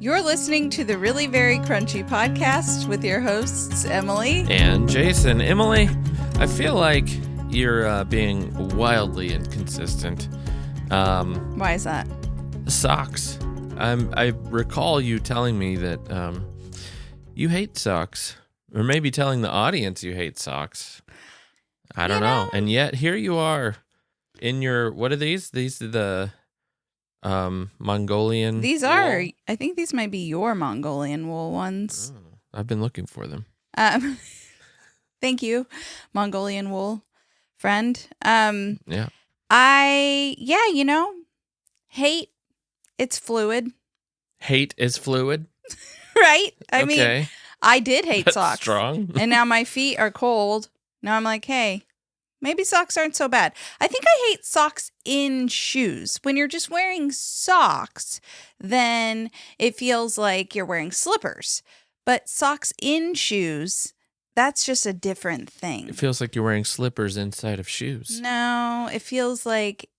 You're listening to the Really Very Crunchy podcast with your hosts, Emily and Jason. Emily, I feel like you're being wildly inconsistent. Why is that? Socks. I recall you telling me that you hate socks, or maybe telling the audience you hate socks. I don't know. And yet here you are in your, what are these? These are the Mongolian These wool? are, I think these might be your Mongolian wool ones. Oh, I've been looking for them. Thank you, Mongolian wool friend. Yeah. Hate, it's fluid. Hate is fluid? Right? I Okay. mean, I did hate That's socks. strong. And now my feet are cold. Now I'm like, hey, maybe socks aren't so bad. I think I hate socks in shoes. When you're just wearing socks, then it feels like you're wearing slippers. But socks in shoes, that's just a different thing. It feels like you're wearing slippers inside of shoes. No, it feels like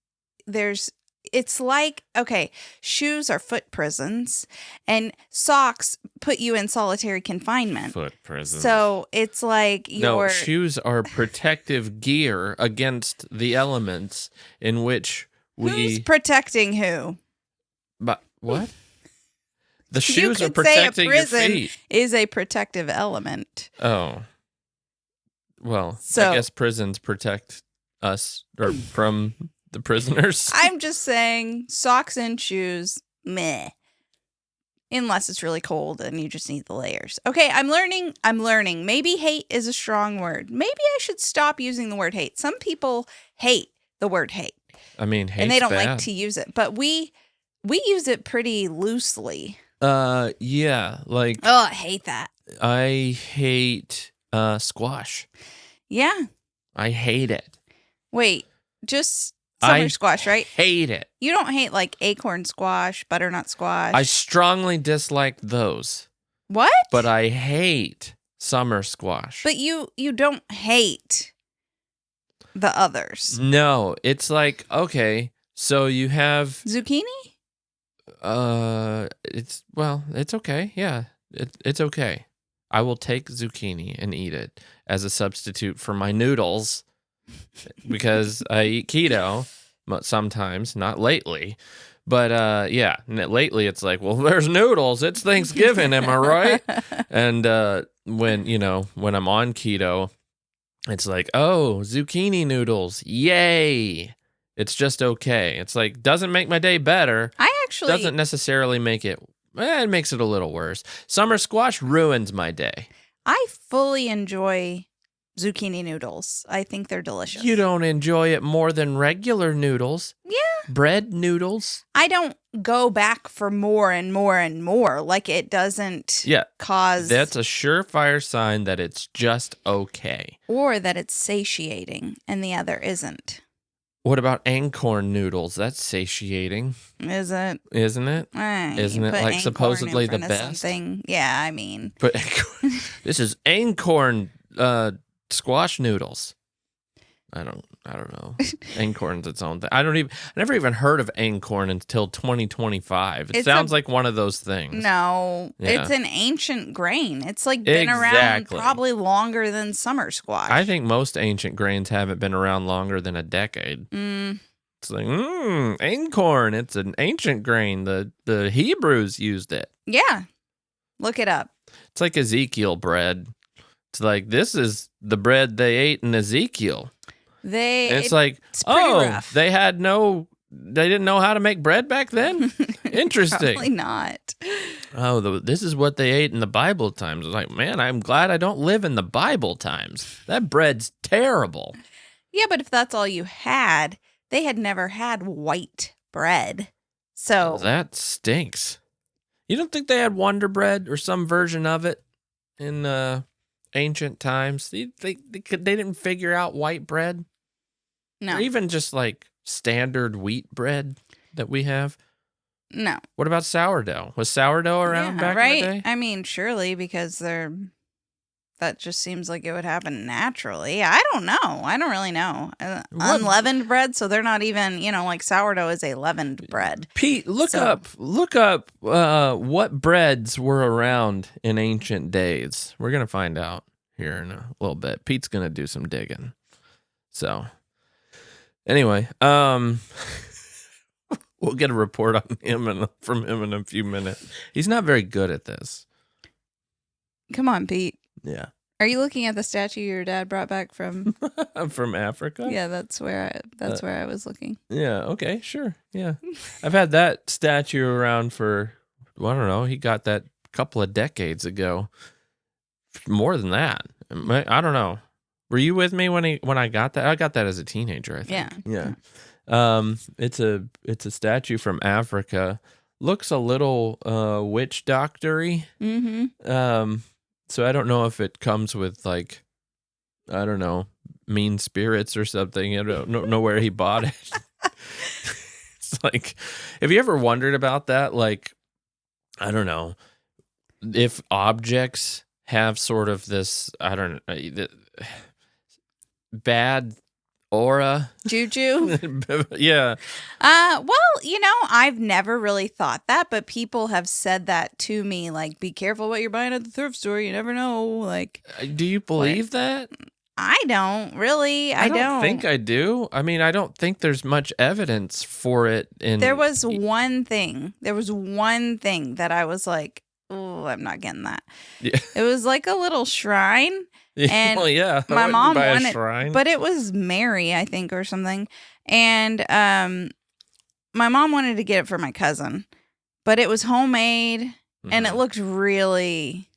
it's like, okay, shoes are foot prisons and socks put you in solitary confinement. Foot prison. So it's like No, shoes are protective gear against the elements in which Who's protecting who? But what? The You shoes are could say a protecting your prison feet. is a protective element. Oh. Well, So- I guess prisons protect us or from the prisoners. I'm just saying socks and shoes, meh. Unless it's really cold and you just need the layers. Okay, I'm learning. Maybe hate is a strong word. Maybe I should stop using the word hate. Some people hate the word hate. I mean, hate's And they don't bad. like to use it. But we use it pretty loosely. Yeah, like Oh, I hate that. I hate squash. Yeah. I hate it. Wait, just summer squash, right? Hate it. You don't hate like acorn squash, butternut squash. I strongly dislike those, What? but I hate summer squash. But you don't hate the others. No, it's like, okay, so you have Zucchini? it's okay. Yeah. It's okay. I will take zucchini and eat it as a substitute for my noodles because I eat keto sometimes, not lately. But yeah, lately it's like, well, there's noodles. It's Thanksgiving, am I right? And when I'm on keto, it's like, oh, zucchini noodles. Yay. It's just okay. It's like, doesn't make my day better. Doesn't necessarily make it, it makes it a little worse. Summer squash ruins my day. I fully enjoy zucchini noodles. I think they're delicious. You don't enjoy it more than regular noodles. Yeah. Bread noodles. I don't go back for more and more and more. Like it doesn't cause... That's a surefire sign that it's just okay. Or that it's satiating and the other isn't. What about acorn noodles? That's satiating. Is it? Isn't it? Isn't it like supposedly the best? Yeah, I mean. But this is acorn squash noodles. I don't know. Acorn's its own thing. I never even heard of acorn until 2025. It sounds like one of those things. No, Yeah. It's an ancient grain. It's like been around probably longer than summer squash. I think most ancient grains haven't been around longer than a decade. It's like, acorn. It's an ancient grain. The Hebrews used it. Yeah. Look it up. It's like Ezekiel bread. It's like, this is the bread they ate in Ezekiel. It's rough. They didn't know how to make bread back then? Interesting. Probably not. Oh, this is what they ate in the Bible times. I was like, man, I'm glad I don't live in the Bible times. That bread's terrible. Yeah, but if that's all you had, they had never had white bread. So That stinks. You don't think they had Wonder Bread or some version of it in ancient times? They didn't figure out white bread? no. Or even just like standard wheat bread that we have? No. What about sourdough? Was sourdough around back in the day? I mean, surely because they're that just seems like it would happen naturally. I don't know. I don't really know. What- Unleavened bread, so they're not even, like sourdough is a leavened bread. Pete, look up what breads were around in ancient days. We're gonna find out here in a little bit. Pete's gonna do some digging. So, anyway, we'll get a report on him from him in a few minutes. He's not very good at this. Come on, Pete. Yeah, Are you looking at the statue your dad brought back from? from Africa. Yeah, that's where I was looking. Yeah. Okay. Sure. Yeah. I've had that statue around for, I don't know. He got that a couple of decades ago. More than that. I don't know. Were you with me when I got that? I got that as a teenager, I think. Yeah. It's a statue from Africa. Looks a little witch doctory. Mm-hmm. So I don't know if it comes with like, I don't know, mean spirits or something. I don't know where he bought it. It's like, have you ever wondered about that? Like, I don't know, if objects have sort of this, I don't know, bad aura. Juju. Yeah. Well, I've never really thought that, but people have said that to me, like, be careful what you're buying at the thrift store. You never know. Like, Do you believe that? I don't really. I don't think I do. I mean, I don't think there's much evidence for it. There was one thing that I was like, oh, I'm not getting that. Yeah. It was like a little shrine. And well, yeah. my mom buy wanted, a shrine. but it was Mary, I think, or something. And my mom wanted to get it for my cousin, but it was homemade, and it looked really,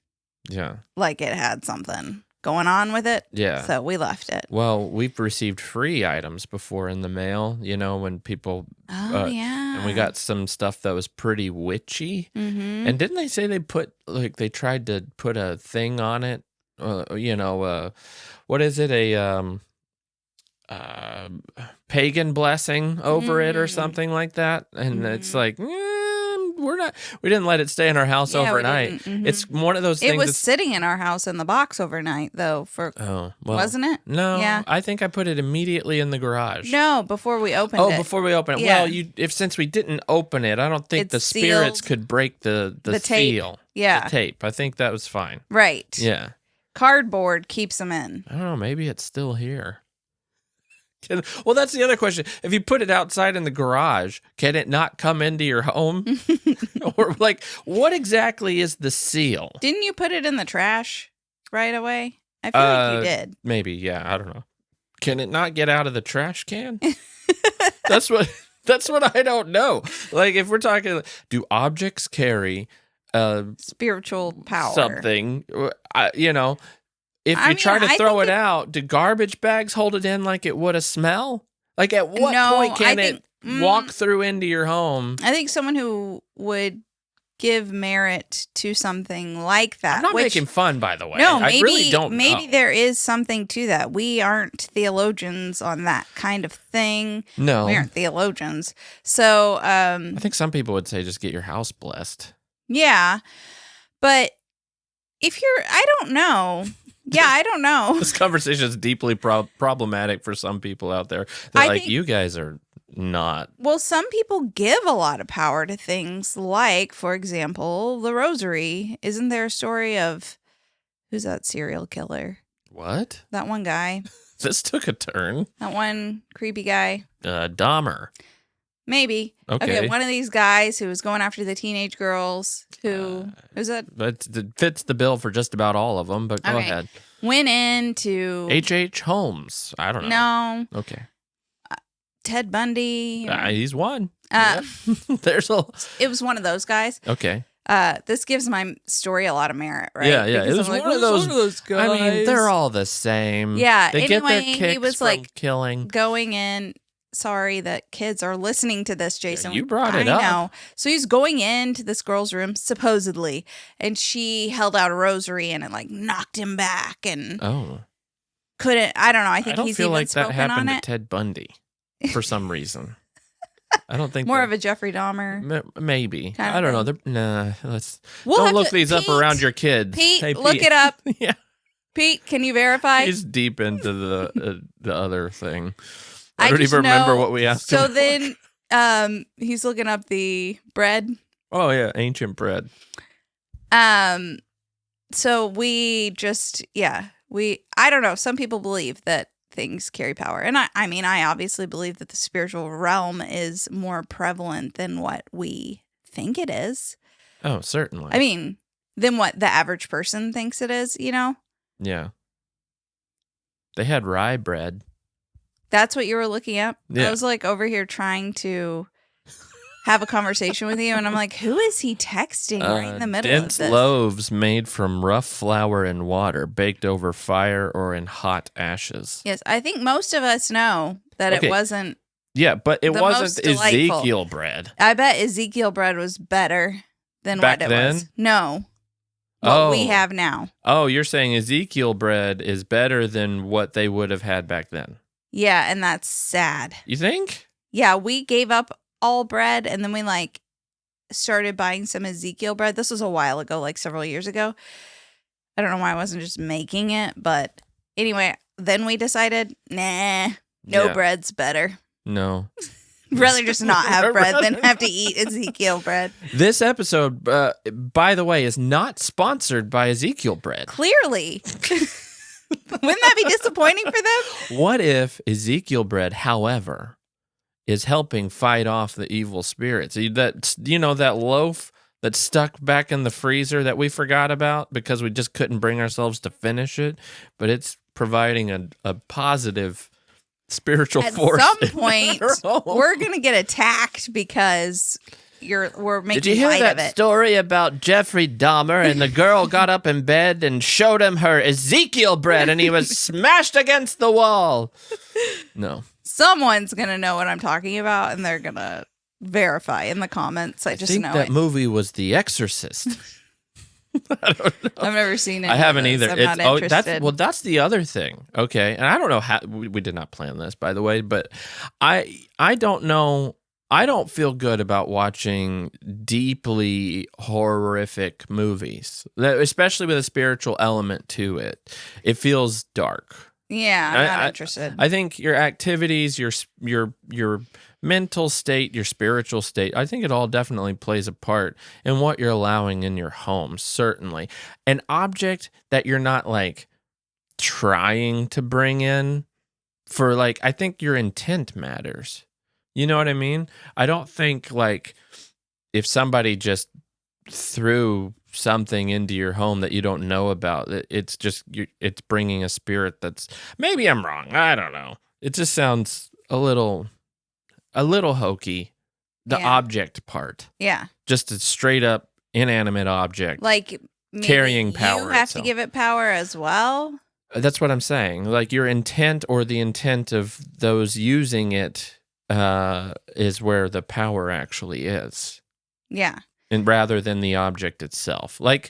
like it had something going on with it. Yeah. So we left it. Well, we've received free items before in the mail. When people. Oh yeah. And we got some stuff that was pretty witchy. Mm-hmm. And didn't they say they tried to put a thing on it? What is it? A pagan blessing over it or something like that. And it's like, we didn't let it stay in our house overnight. It's one of those things. It was sitting in our house in the box overnight, though. Wasn't it? No, yeah. I think I put it immediately in the garage. No, before we opened it. Oh, before we opened it. Yeah. Well, since we didn't open it, I don't think It's the spirits sealed. could break the tape. seal. Yeah. The tape. I think that was fine. Right. Yeah. Cardboard keeps them in. I don't know. Maybe it's still here. Well, that's the other question. If you put it outside in the garage, can it not come into your home? Or like, what exactly is the seal? Didn't you put it in the trash right away? I feel like you did. Maybe, yeah. I don't know. Can it not get out of the trash can? That's what I don't know. Like, if we're talking, do objects carry spiritual power? Something, if you try to throw it out, do garbage bags hold it in like it would a smell? Like, at what point can it walk through into your home? I think someone who would give merit to something like that. I'm not making fun, by the way. No, I really don't know. Maybe there is something to that. We aren't theologians on that kind of thing. No. We aren't theologians. So, I think some people would say just get your house blessed. Yeah. But I don't know. Yeah, I don't know. This conversation is deeply problematic for some people out there. You guys are not. Well, some people give a lot of power to things like, for example, the rosary. Isn't there a story of, who's that serial killer? What? That one guy. This took a turn. That one creepy guy. Dahmer. Maybe. Okay. One of these guys who was going after the teenage girls who's that? It fits the bill for just about all of them, but go ahead. Went into H.H. Holmes. I don't know. No. Okay. Ted Bundy. He's one. There's a. It was one of those guys. Okay. This gives my story a lot of merit, right? Yeah. Because It was one of those guys. I mean, they're all the same. Yeah. They get their anyway, kicks he was from like killing. going in. Sorry that kids are listening to this, Jason. Yeah, you brought it up. I know. So he's going into this girl's room, supposedly, and she held out a rosary and it like knocked him back and couldn't. I don't know. I think don't he's feel even like that spoken happened on to it. Ted Bundy for some reason. I don't think More of a Jeffrey Dahmer. Maybe. kind of I don't know. thing. Nah, let's We'll don't have look to- these up Pete, around your kids. Pete, Hey, look it up. Yeah. Pete, can you verify? He's deep into the other thing. I don't just even remember know- what we asked So him. then he's looking up the bread. Oh yeah, ancient bread. So we just, I don't know. Some people believe that things carry power. And I mean, I obviously believe that the spiritual realm is more prevalent than what we think it is. Oh, certainly. I mean, than what the average person thinks it is, you know? Yeah. They had rye bread. That's what you were looking at? Yeah. I was like over here trying to have a conversation with you, and I'm like, who is he texting right in the middle of dense this? loaves made from rough flour and water, baked over fire or in hot ashes. Yes, I think most of us know that Okay. it wasn't. Yeah, but it The wasn't most delightful. Ezekiel bread. I bet Ezekiel bread was better than Back what it then? was. No. What we Oh. have now. Oh, you're saying Ezekiel bread is better than what they would have had back then. Yeah, and that's sad. You think? Yeah, we gave up all bread, and then we started buying some Ezekiel bread. This was a while ago, like several years ago. I don't know why I wasn't just making it, but anyway, then we decided, no Yeah. bread's better. No. Rather just not have bread than have to eat Ezekiel bread. This episode, by the way, is not sponsored by Ezekiel bread. Clearly. Wouldn't that be disappointing for them? What if Ezekiel bread, however, is helping fight off the evil spirits? That loaf that's stuck back in the freezer that we forgot about because we just couldn't bring ourselves to finish it, but it's providing a positive spiritual At force. some in point, our home. we're going to get attacked because we're making Did you hear light that of it. story about Jeffrey Dahmer and the girl got up in bed and showed him her Ezekiel bread and he was smashed against the wall? No. Someone's going to know what I'm talking about, and they're going to verify in the comments. I just think know that it. movie was The Exorcist. I don't know. I've never seen it. I haven't either. I'm not interested. That's the other thing. Okay, and I don't know how we did not plan this, by the way, but I don't know. I don't feel good about watching deeply horrific movies, especially with a spiritual element to it. It feels dark. Yeah, I'm not interested. I think your activities, your mental state, your spiritual state, I think it all definitely plays a part in what you're allowing in your home, certainly. An object that you're not trying to bring in for I think your intent matters. You know what I mean? I don't think if somebody just threw something into your home that you don't know about, it's bringing a spirit that's, maybe I'm wrong. I don't know. It just sounds a little hokey. The Yeah. object part, Yeah. just a straight up inanimate object. Like maybe Carrying power You have itself. to give it power as well. That's what I'm saying. Your intent or the intent of those using it is where the power actually is. Yeah. And rather than the object itself. I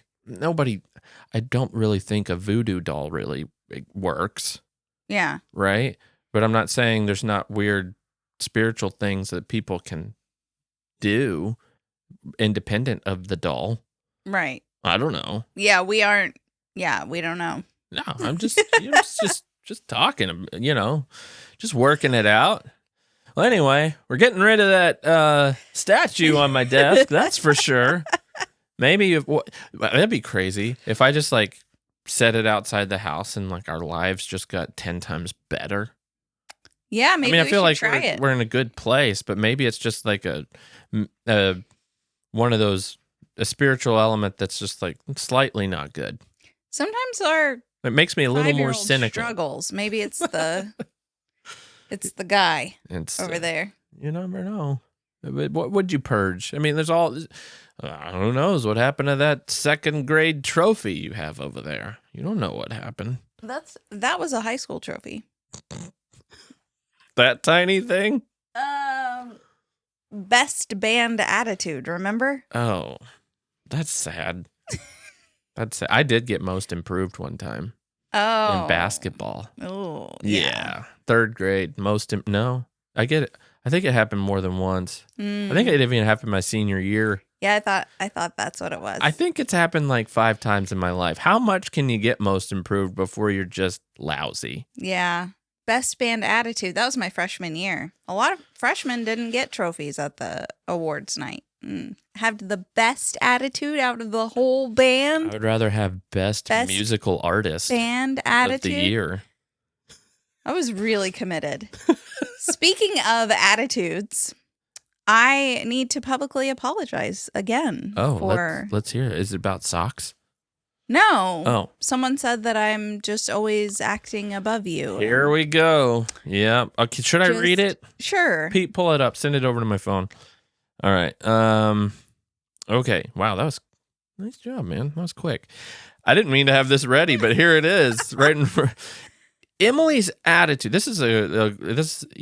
don't really think a voodoo doll really works, Yeah. right? But I'm not saying there's not weird spiritual things that people can do independent of the doll. Right. I don't know. Yeah, we aren't. Yeah, we don't know. No, I'm just just talking, just working it out. Well, anyway, we're getting rid of that statue on my desk. That's for sure. Maybe that'd be crazy if I just set it outside the house and our lives just got 10 times better. Yeah, maybe I we feel should like try it. we're in a good place, but maybe it's just a one of those a spiritual element that's just slightly not good. Sometimes our It makes me a little more 5-year-old cynical. struggles. Maybe it's the it's the guy It's over there. You never know. What would you purge? I mean, there's all. Who knows what happened to that second grade trophy you have over there? You don't know what happened. That was a high school trophy. That tiny thing? Best band attitude, remember? Oh, that's sad. That's sad. I did get most improved one time Oh. in basketball. Oh, Yeah. Third grade. No, I get it. I think it happened more than once. I think it even happened my senior year. Yeah, I thought that's what it was. I think it's happened like 5 times in my life. How much can you get most improved before you're just lousy? Yeah. Best band attitude. That was my freshman year. A lot of freshmen didn't get trophies at the awards night. Have the best attitude out of the whole band. I would rather have best musical artist band attitude of the year. I was really committed. Speaking of attitudes, I need to publicly apologize again. Let's hear it. Is it about socks? No. Oh. Someone said that I'm just always acting above you. Here we go. Yeah. Okay. Should I read it? Sure. Pete, pull it up. Send it over to my phone. All right. Okay. Wow, that was nice job, man. That was quick. I didn't mean to have this ready, but here it is. Right in front. Emily's attitude. This is a listener. This is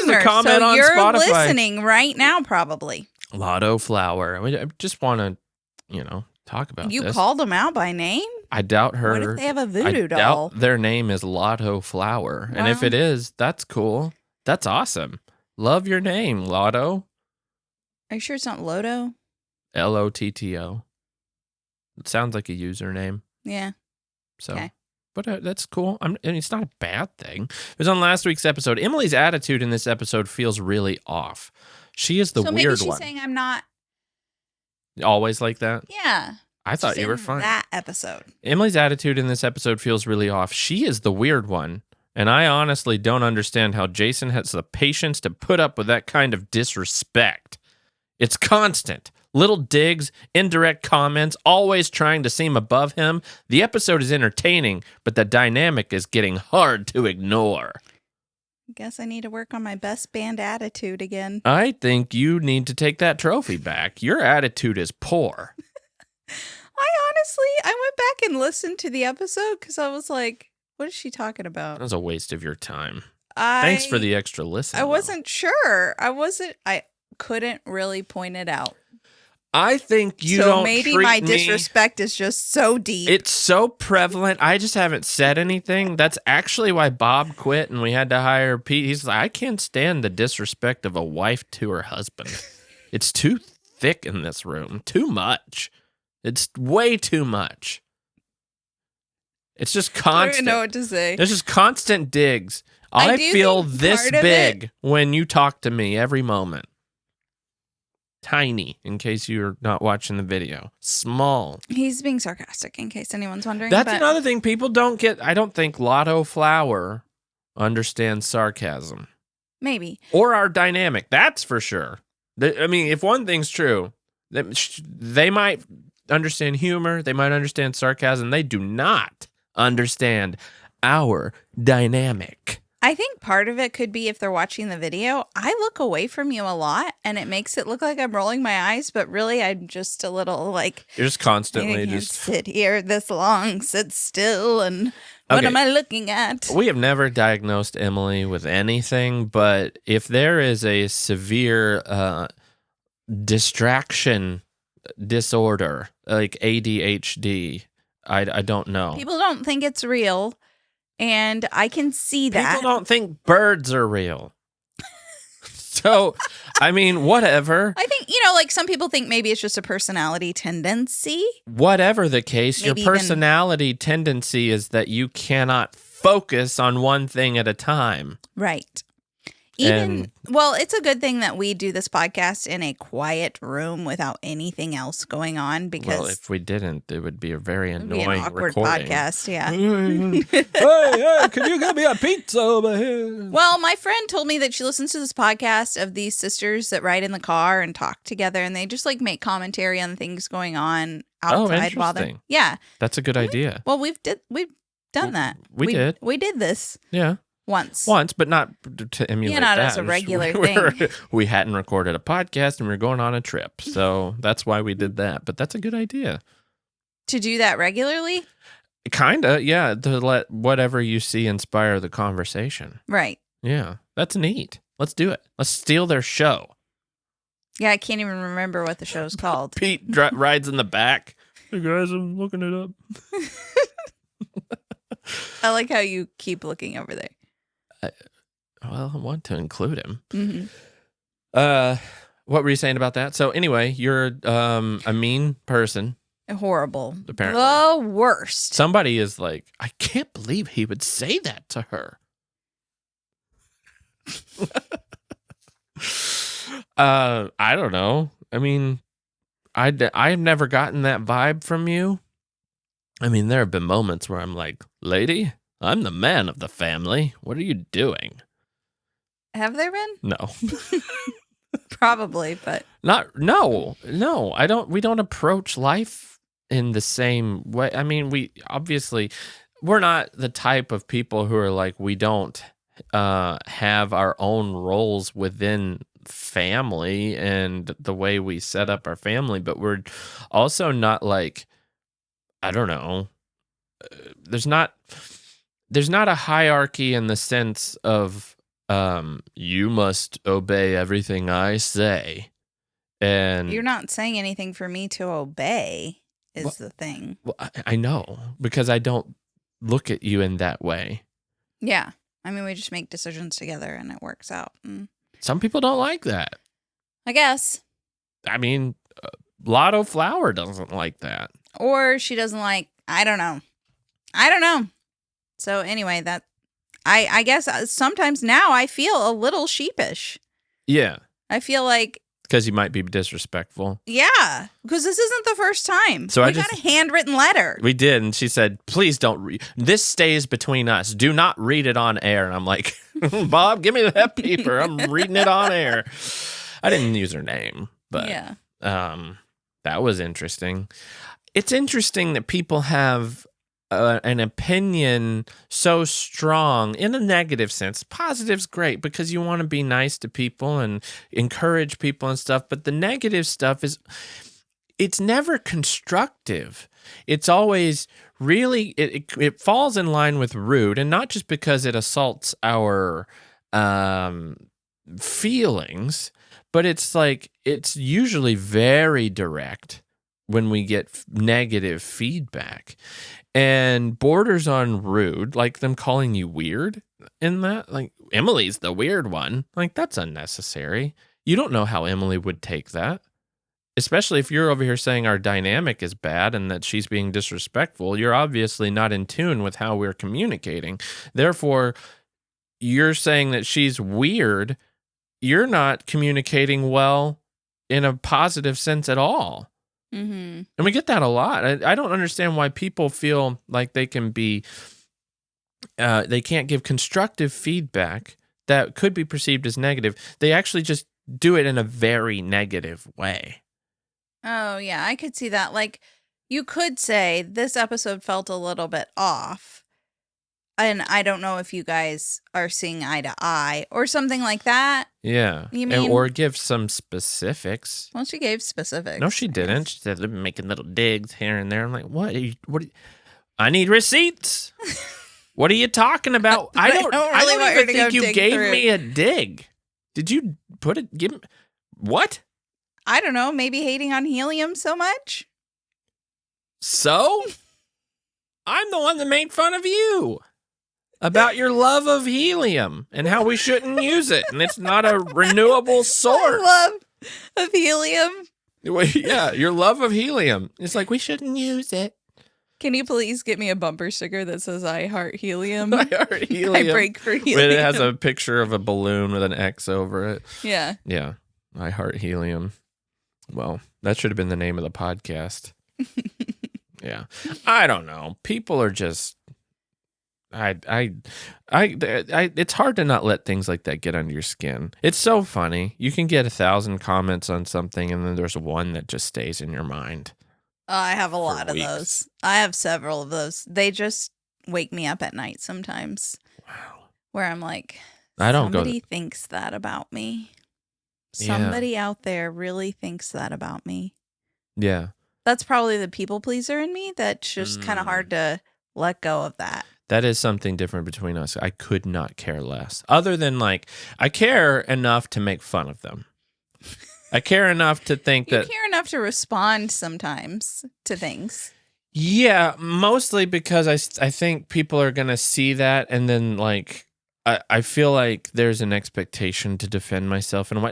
a comment on you're Spotify. Listening right now, probably. Lotto Flower. I just want to, talk about you this. Called them out by name? I doubt her. What if they have a voodoo doll? I doubt their name is Lotto Flower. And if it is, that's cool. That's awesome. Love your name, Lotto. Are you sure it's not Lotto? Lotto. It sounds like a username. Yeah. So, okay. But that's cool. It's not a bad thing. It was on last week's episode. Emily's attitude in this episode feels really off. She is the weird one. So maybe she's saying I'm not always like that? Yeah. I thought you were fine. That episode. Emily's attitude in this episode feels really off. She is the weird one. And I honestly don't understand how Jason has the patience to put up with that kind of disrespect. It's constant. Little digs, indirect comments, always trying to seem above him. The episode is entertaining, but the dynamic is getting hard to ignore. I guess I need to work on my best band attitude again. I think you need to take that trophy back. Your attitude is poor. I went back and listened to the episode because I was like, what is she talking about? That was a waste of your time. Thanks for the extra listen. I wasn't sure. I couldn't really point it out. I think you don't maybe my disrespect is just so deep. It's so prevalent. I just haven't said anything. That's actually why Bob quit and we had to hire Pete. He's like, I can't stand the disrespect of a wife to her husband. It's too thick in this room. Too much. It's way too much. It's just constant. I don't even know what to say. There's just constant digs. I feel this big when you talk to me every moment. Tiny, in case you're not watching the video. Small. He's being sarcastic, in case anyone's wondering. That's another thing people don't get. I don't think Lotto Flower understands sarcasm. Maybe. Or our dynamic. That's for sure. If one thing's true, they might understand humor. They might understand sarcasm. They do not understand our dynamic. I think part of it could be if they're watching the video, I look away from you a lot and it makes it look like I'm rolling my eyes, but really I'm just a little like... You're just constantly I can't sit here this long, sit still, and what am I looking at? We have never diagnosed Emily with anything, but if there is a severe distraction disorder, like ADHD, I don't know. People don't think it's real. And I can see that. People don't think birds are real. So, whatever. I think, like some people think maybe it's just a personality tendency. Whatever the case, maybe your personality tendency is that you cannot focus on one thing at a time. Right. It's a good thing that we do this podcast in a quiet room without anything else going on because if we didn't, it would be a very annoying awkward recording. Podcast. Yeah. hey, can you get me a pizza over here? Well, my friend told me that she listens to this podcast of these sisters that ride in the car and talk together, and they just make commentary on things going on outside while they're That's a good idea. Well, we've done that. We did. We did this. Yeah. Once, but not to emulate not that. as a regular thing. We hadn't recorded a podcast and we were going on a trip. So that's why we did that. But that's a good idea. To do that regularly? Kinda, yeah. To let whatever you see inspire the conversation. Right. Yeah. That's neat. Let's do it. Let's steal their show. Yeah, I can't even remember what the show's called. Pete rides in the back. Hey guys, I'm looking it up. I like how you keep looking over there. I want to include him. Mm-hmm. What were you saying about that? So anyway, you're a mean person. Horrible. Apparently. The worst. Somebody is like, I can't believe he would say that to her. I don't know. I mean, I've never gotten that vibe from you. I mean, there have been moments where I'm like, lady, I'm the man of the family. What are you doing? Have there been? No. Probably, but No. We don't approach life in the same way. I mean, we're not the type of people who are like, we don't have our own roles within family and the way we set up our family, but we're also not like, I don't know. There's not a hierarchy in the sense of you must obey everything I say. And you're not saying anything for me to obey is the thing. Well, I know, because I don't look at you in that way. Yeah. I mean, we just make decisions together and it works out. Some people don't like that. I guess. I mean, Lotto Flower doesn't like that. Or she doesn't like, I don't know. So anyway, that I guess sometimes now I feel a little sheepish. Yeah. I feel like, because you might be disrespectful. yeah, because this isn't the first time. So we got a handwritten letter. We did, and she said, please don't read. This stays between us. Do not read it on air. And I'm like, Bob, give me that paper. I'm reading it on air. I didn't use her name, but yeah. That was interesting. It's interesting that people have an opinion so strong in a negative sense. Positive's great because you want to be nice to people and encourage people and stuff. But the negative stuff it's never constructive. It's always really, it falls in line with rude, and not just because it assaults our feelings, but it's like, it's usually very direct when we get negative feedback. And borders on rude, like them calling you weird in that. Like, Emily's the weird one. Like, that's unnecessary. You don't know how Emily would take that. Especially if you're over here saying our dynamic is bad and that she's being disrespectful. You're obviously not in tune with how we're communicating. Therefore, you're saying that she's weird. You're not communicating well in a positive sense at all. Mm-hmm. And we get that a lot. I don't understand why people feel like they can be, they can't give constructive feedback that could be perceived as negative. They actually just do it in a very negative way. Oh, yeah, I could see that. Like, you could say this episode felt a little bit off. And I don't know if you guys are seeing eye to eye or something like that. Yeah. You mean? Or give some specifics. Well, she gave specifics. No, she didn't. She said, making little digs here and there. I'm like, what? I need receipts. What are you talking about? I don't even think you gave me a dig. Did you put it? Give me what? I don't know. Maybe hating on helium so much. So I'm the one that made fun of you about your love of helium and how we shouldn't use it, and it's not a renewable source. Love of helium. Yeah, your love of helium. It's like, we shouldn't use it. Can you please get me a bumper sticker that says "I heart helium"? I heart helium. I break for helium. But it has a picture of a balloon with an X over it. Yeah. Yeah. I heart helium. Well, that should have been the name of the podcast. Yeah. I don't know. People are just, it's hard to not let things like that get under your skin. It's so funny. You can get 1,000 comments on something, and then there's one that just stays in your mind. I have a lot of those. I have several of those. They just wake me up at night sometimes. Wow. Where I'm like, somebody thinks that about me. Somebody out there really thinks that about me. Yeah. That's probably the people pleaser in me. That's just kind of hard to let go of that. That is something different between us. I could not care less. Other than, like, I care enough to make fun of them. I care enough to think that... You care enough to respond sometimes to things. Yeah, mostly because I think people are going to see that and then, like, I feel like there's an expectation to defend myself in a way.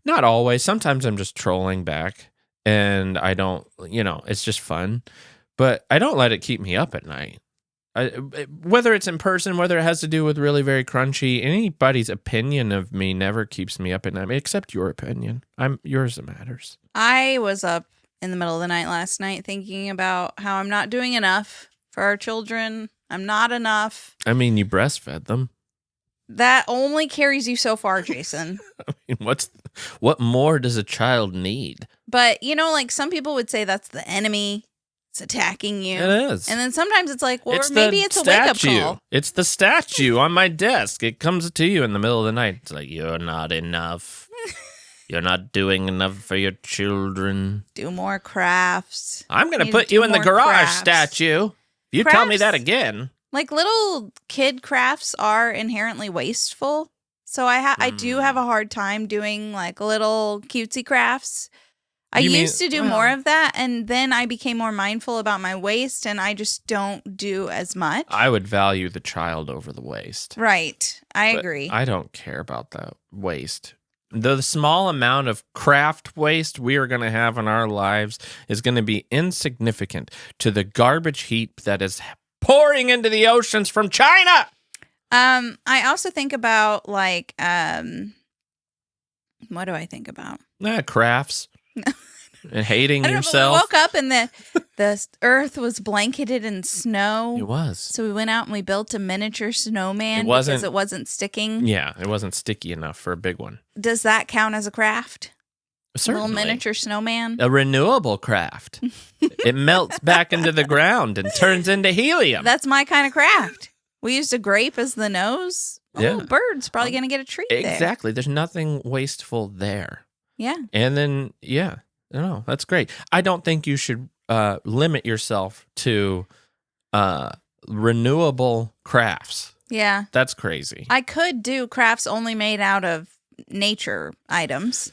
Not always. Sometimes I'm just trolling back, and I don't. It's just fun, but I don't let it keep me up at night. Whether it's in person, whether it has to do with really very crunchy, anybody's opinion of me never keeps me up at night, except your opinion. Yours that matters. I was up in the middle of the night last night thinking about how I'm not doing enough for our children. I'm not enough. I mean, you breastfed them. That only carries you so far, Jason. I mean, what more does a child need? But, like some people would say that's the enemy. It's attacking you. It is. And then sometimes it's like, well, maybe it's a wake-up call. It's the statue on my desk. It comes to you in the middle of the night. It's like, you're not enough. You're not doing enough for your children. Do more crafts. I'm going to put you in the garage, crafts. Statue. You tell me that again. Like little kid crafts are inherently wasteful. So I do have a hard time doing like little cutesy crafts. I used to do more of that, and then I became more mindful about my waste, and I just don't do as much. I would value the child over the waste. Right. I agree. I don't care about that waste. The small amount of craft waste we are going to have in our lives is going to be insignificant to the garbage heap that is pouring into the oceans from China. I also think about like, what do I think about? Crafts. And hating I don't yourself. know, we woke up and the earth was blanketed in snow. It was. So we went out and we built a miniature snowman because it wasn't sticking. Yeah, it wasn't sticky enough for a big one. Does that count as a craft? Certainly. A little miniature snowman? A renewable craft. It melts back into the ground and turns into helium. That's my kind of craft. We used a grape as the nose. Yeah. Oh, bird's probably going to get a treat there. Exactly. There's nothing wasteful there. Yeah. And then, no, that's great. I don't think you should limit yourself to renewable crafts. Yeah. That's crazy. I could do crafts only made out of nature items.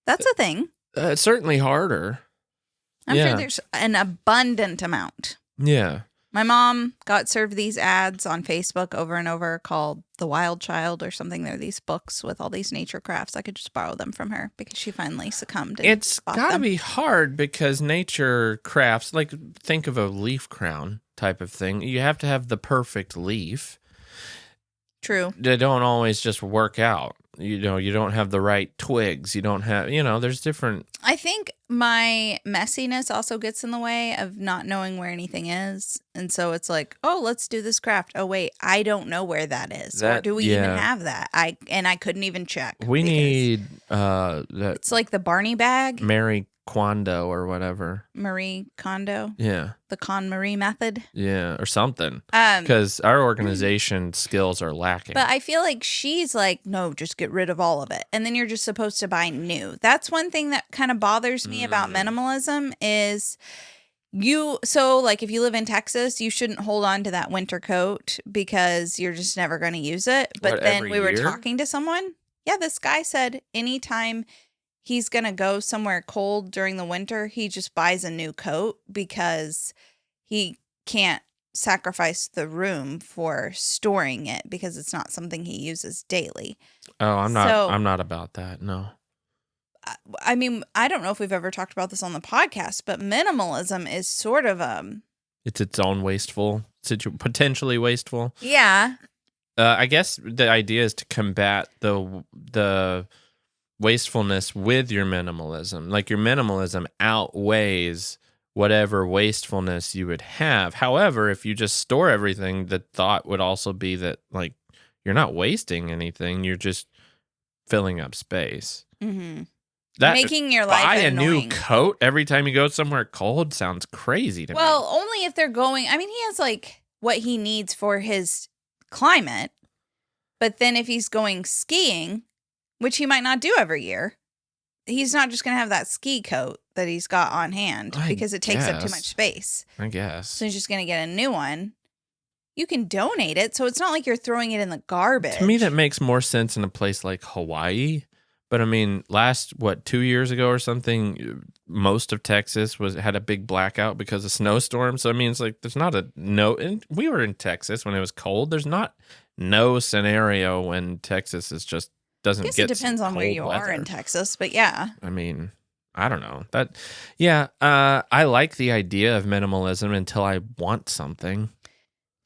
That's a thing. It's certainly harder. I'm sure there's an abundant amount. Yeah. My mom got served these ads on Facebook over and over called The Wild Child or something. They're these books with all these nature crafts. I could just borrow them from her because she finally succumbed. And it's got to be hard because nature crafts, like think of a leaf crown type of thing. You have to have the perfect leaf. True. They don't always just work out. You don't have the right twigs. You don't have, there's different. I think my messiness also gets in the way of not knowing where anything is. And so it's like, oh, let's do this craft. Oh, wait, I don't know where that is. Or do we even have that? I couldn't even check. We need that. It's like the Barney bag. Mary Kondo or whatever. Marie Kondo. Yeah. The KonMari method. Yeah, or something. Because our organization skills are lacking. But I feel like she's like, no, just get rid of all of it. And then you're just supposed to buy new. That's one thing that kind of bothers me about minimalism is so like if you live in Texas, you shouldn't hold on to that winter coat because you're just never going to use it. But then we were talking to someone. Yeah, this guy said anytime he's going to go somewhere cold during the winter, he just buys a new coat because he can't sacrifice the room for storing it because it's not something he uses daily. Oh, I'm not about that. No. I mean, I don't know if we've ever talked about this on the podcast, but minimalism is sort of it's its own potentially wasteful. Yeah. I guess the idea is to combat the wastefulness with your minimalism. Like your minimalism outweighs whatever wastefulness you would have. However, if you just store everything, the thought would also be that like you're not wasting anything, you're just filling up space. Mm-hmm. Making your life buy annoying. a new coat every time you go somewhere cold sounds crazy to me. Well, only if they're going. I mean, he has like what he needs for his climate, but then if he's going skiing, which he might not do every year, he's not just going to have that ski coat that he's got on hand because it takes up too much space. I guess. So he's just going to get a new one. You can donate it, so it's not like you're throwing it in the garbage. To me, that makes more sense in a place like Hawaii. But I mean, 2 years ago or something, most of Texas had a big blackout because of snowstorms. So I mean, it's like there's not and we were in Texas when it was cold. There's not no scenario when Texas is just doesn't I guess get it depends some on where cold you weather. are in Texas, but yeah. I mean, I don't know. I like the idea of minimalism until I want something.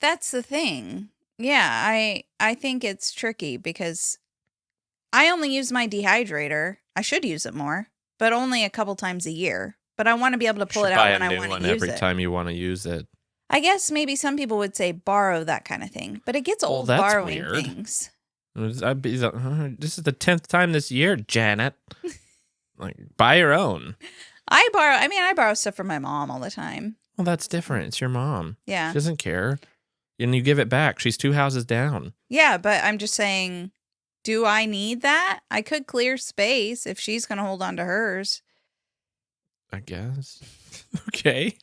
That's the thing. Yeah, I think it's tricky because I only use my dehydrator. I should use it more, but only a couple times a year. But I want to be able to pull it out when I want to use every it. time you want to use it. I guess maybe some people would say borrow that kind of thing, but it gets old that's borrowing weird. things. This is the 10th time this year, Janet. Like, buy your own. I borrow stuff from my mom all the time. Well, that's different. It's your mom. Yeah. She doesn't care. And you give it back. She's 2 houses down. Yeah, but I'm just saying, do I need that? I could clear space if she's going to hold on to hers. I guess. Okay.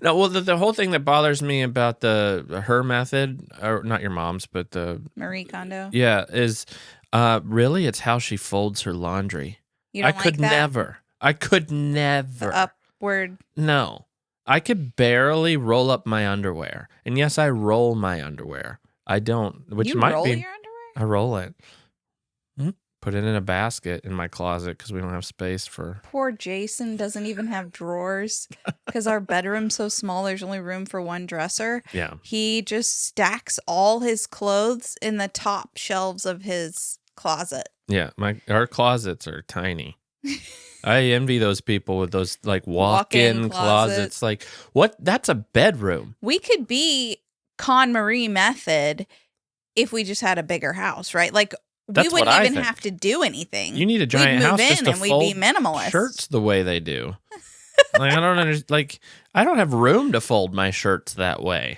No, well, the whole thing that bothers me about her method, or not your mom's, but the Marie Kondo. Yeah, is really it's how she folds her laundry. You don't I could like that? never. I could never. The upward. No. I could barely roll up my underwear. And yes, I roll my underwear. I don't, which You might roll be. your underwear? I roll it. Put it in a basket in my closet because we don't have space for. Poor Jason doesn't even have drawers because our bedroom's so small. There's only room for one dresser. Yeah. He just stacks all his clothes in the top shelves of his closet. Yeah. Our closets are tiny. I envy those people with those like walk-in closets. Like, what? That's a bedroom. We could be Con Marie method if we just had a bigger house, right? Like, That's we wouldn't what I even think. have to do anything. You need a giant house just to and we'd fold be minimalist. shirts the way they do. Like, I don't understand. Like, I don't have room to fold my shirts that way.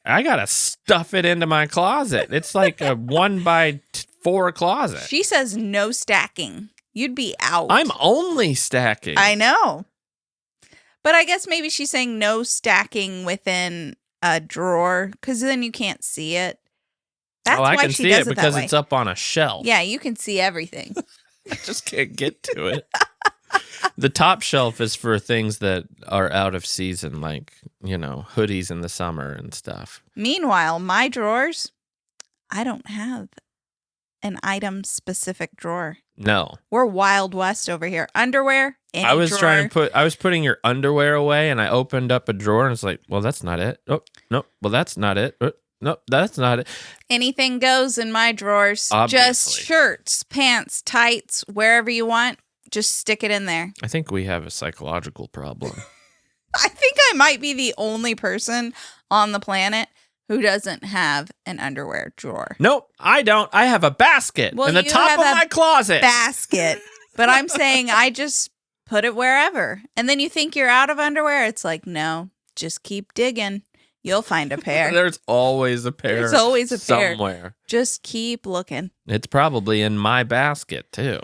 I gotta stuff it into my closet. It's like a 1x4 closet. She says no stacking. You'd be out. I'm only stacking. I know. But I guess maybe she's saying no stacking within a drawer because then you can't see it. That's I why can she see does it because it's up on a shelf. Yeah, you can see everything. I just can't get to it. The top shelf is for things that are out of season, like, hoodies in the summer and stuff. Meanwhile, my drawers, I don't have an item-specific drawer. No. We're Wild West over here. Underwear, any I was drawer. I was putting your underwear away, and I opened up a drawer, and it's like, well, that's not it. Oh, no. Well, that's not it. Oh, no, that's not it. Anything goes in my drawers. Obviously. Just shirts, pants, tights, wherever you want. Just stick it in there. I think we have a psychological problem. I think I might be the only person on the planet who doesn't have an underwear drawer. Nope, I don't. I have a basket in the top of my closet. Basket. But I'm saying I just put it wherever. And then you think you're out of underwear. It's like, no, just keep digging. You'll find a pair. There's always a pair. There's always a pair. Somewhere. Just keep looking. It's probably in my basket, too.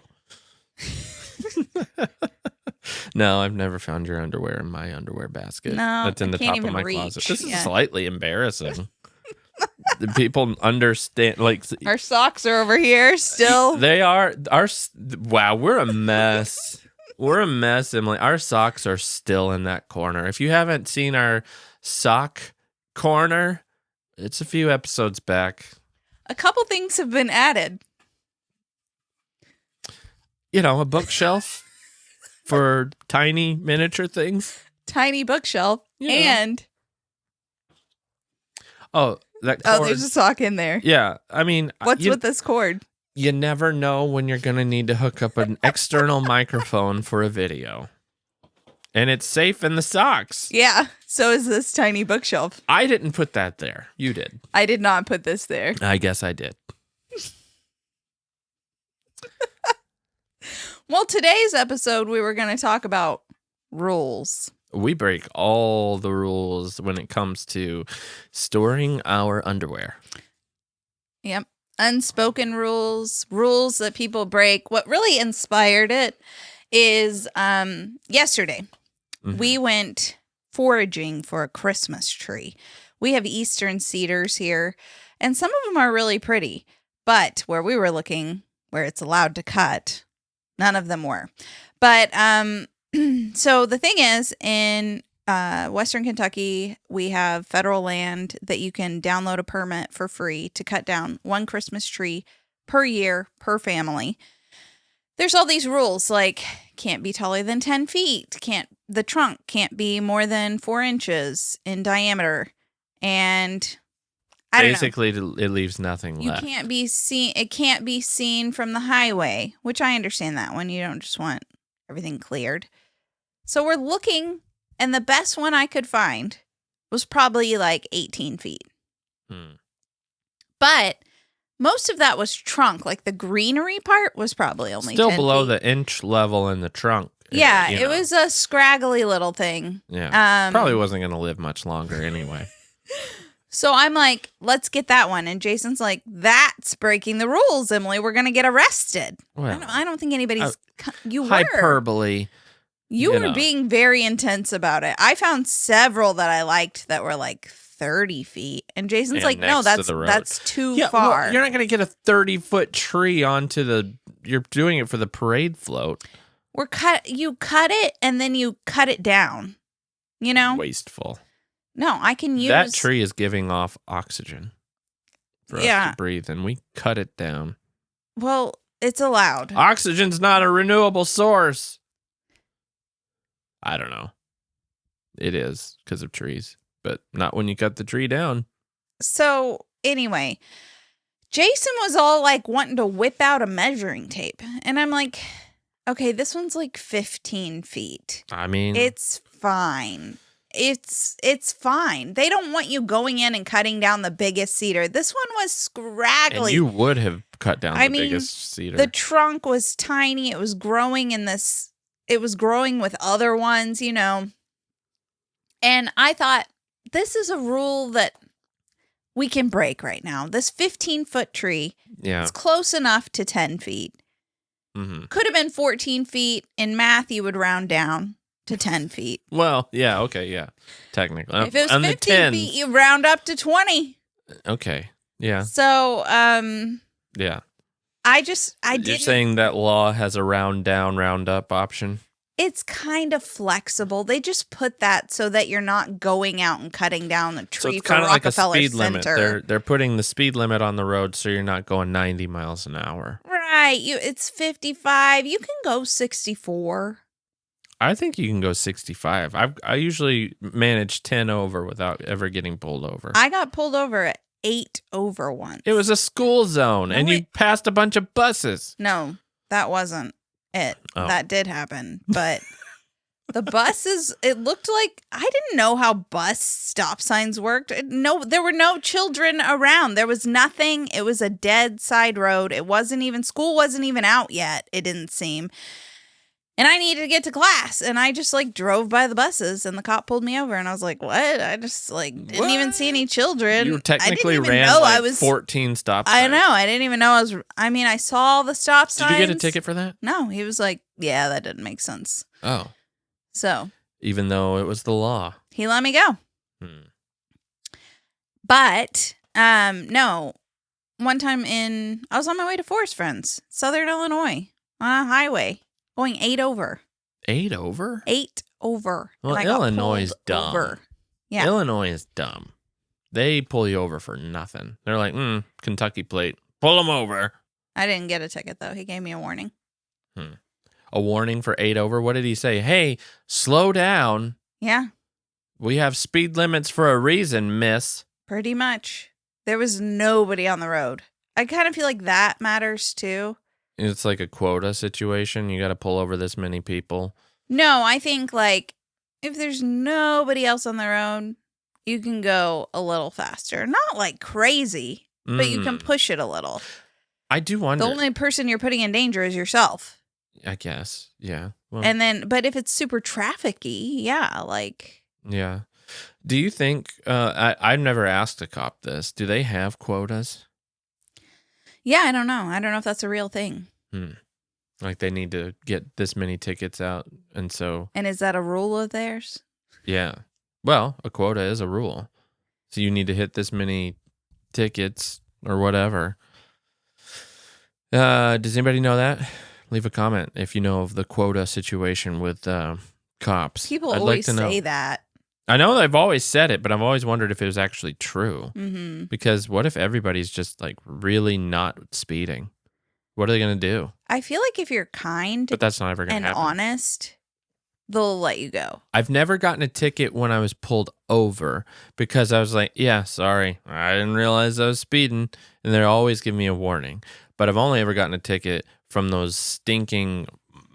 No, I've never found your underwear in my underwear basket. No, that's in the top of my reach. closet. This is Yeah. slightly embarrassing. The people understand, like, Our socks are over here still. they are wow, we're a mess. We're a mess, Emily. Our socks are still in that corner. If you haven't seen our sock corner, it's a few episodes back. A couple things have been added. A bookshelf for tiny miniature things. Tiny bookshelf. Yeah. And That cord. there's a sock in there. Yeah, I mean, What's with this cord? You never know when you're going to need to hook up an external microphone for a video. And it's safe in the socks. Yeah. So is this tiny bookshelf. I didn't put that there. You did. I did not put this there. I guess I did. Well, today's episode, we were going to talk about rules. We break all the rules when it comes to storing our underwear. Yep. Unspoken rules, rules that people break. What really inspired it is yesterday. Mm-hmm. We went foraging for a Christmas tree. We have eastern cedars here, and some of them are really pretty. But where we were looking, where it's allowed to cut, none of them were. But so the thing is, in Western Kentucky, we have federal land that you can download a permit for free to cut down one Christmas tree per year per family. There's all these rules like can't be taller than 10 feet, the trunk can't be more than 4 inches in diameter, and I don't know. Basically, it leaves nothing left. It can't be seen from the highway, which I understand that one. You don't just want everything cleared. So we're looking, and the best one I could find was probably like 18 feet. But most of that was trunk. Like the greenery part was probably only still 10 below feet. the inch level in the trunk. Yeah, it was a scraggly little thing. Yeah, probably wasn't going to live much longer anyway. So I'm like, let's get that one. And Jason's like, that's breaking the rules, Emily. We're going to get arrested. Well, I don't think anybody's... You were. Hyperbole. You were being very intense about it. I found several that I liked that were like 30 feet. And Jason's like, no, that's too far. Well, you're not going to get a 30-foot tree onto the... You're doing it for the parade float. You cut it and then you cut it down. You know? Wasteful. No, I can use... That tree is giving off oxygen for us to breathe, and we cut it down. Well, it's allowed. Oxygen's not a renewable source. I don't know. It is because of trees, but not when you cut the tree down. So, anyway, Jason was all like wanting to whip out a measuring tape. And I'm like, okay, this one's like 15 feet. I mean... It's fine. It's fine. They don't want you going in and cutting down the biggest cedar. This one was scraggly. And you would have cut down the biggest cedar. The trunk was tiny. It was growing it was growing with other ones, you know. And I thought, this is a rule that we can break right now. This 15-foot tree is close enough to 10 feet. Mm-hmm. Could have been 14 feet. In math, you would round down to 10 feet. Well, yeah, okay, yeah. Technically. If it was 15 feet, you round up to 20. Okay, yeah. So, yeah. You're saying that law has a round down, round up option? It's kind of flexible. They just put that so that you're not going out and cutting down the tree so it's for kind of Rockefeller like a speed Center. Limit. They're putting the speed limit on the road so you're not going 90 miles an hour. Right. It's 55. You can go 64. I think you can go 65. I usually manage 10 over without ever getting pulled over. I got pulled over at 8 over once. It was a school zone, and you passed a bunch of buses. No, that wasn't it. Oh. That did happen. But the buses, it looked like, I didn't know how bus stop signs worked. No, there were no children around. There was nothing. It was a dead side road. School wasn't even out yet, it didn't seem. And I needed to get to class, and I just like drove by the buses, and the cop pulled me over, and I was like, "What?" I just like didn't even see any children. You technically I didn't even ran know like I was 14 stop signs. I know. I didn't even know I was. I mean, I saw the stop signs. Did you get a ticket for that? No, he was like, "Yeah, that didn't make sense." Oh, so even though it was the law, he let me go. But no, one time I was on my way to Forest Friends, Southern Illinois, on a highway. Going 8 over. 8 over? 8 over. Well, Illinois is dumb. Over. Yeah. Illinois is dumb. They pull you over for nothing. They're like, Kentucky plate. Pull them over. I didn't get a ticket, though. He gave me a warning. A warning for 8 over? What did he say? Hey, slow down. Yeah. We have speed limits for a reason, miss. Pretty much. There was nobody on the road. I kind of feel like that matters, too. It's like a quota situation. You got to pull over this many people. No, I think like if there's nobody else on the road, you can go a little faster. Not like crazy, but you can push it a little. I do wonder. The only person you're putting in danger is yourself. I guess. Yeah. Well, but if it's super trafficky, yeah, like. Yeah. Do you think, I've never asked a cop this, do they have quotas? Yeah, I don't know. I don't know if that's a real thing. Like they need to get this many tickets out, and so... And is that a rule of theirs? Yeah. Well, a quota is a rule. So you need to hit this many tickets or whatever. Does anybody know that? Leave a comment if you know of the quota situation with cops. People always say that. I know they've always said it, but I've always wondered if it was actually true. Mm-hmm. Because what if everybody's just like really not speeding? What are they going to do? I feel like if you're kind But that's not ever going and to happen. honest, they'll let you go. I've never gotten a ticket when I was pulled over because I was like, yeah, sorry, I didn't realize I was speeding. And they're always giving me a warning. But I've only ever gotten a ticket from those stinking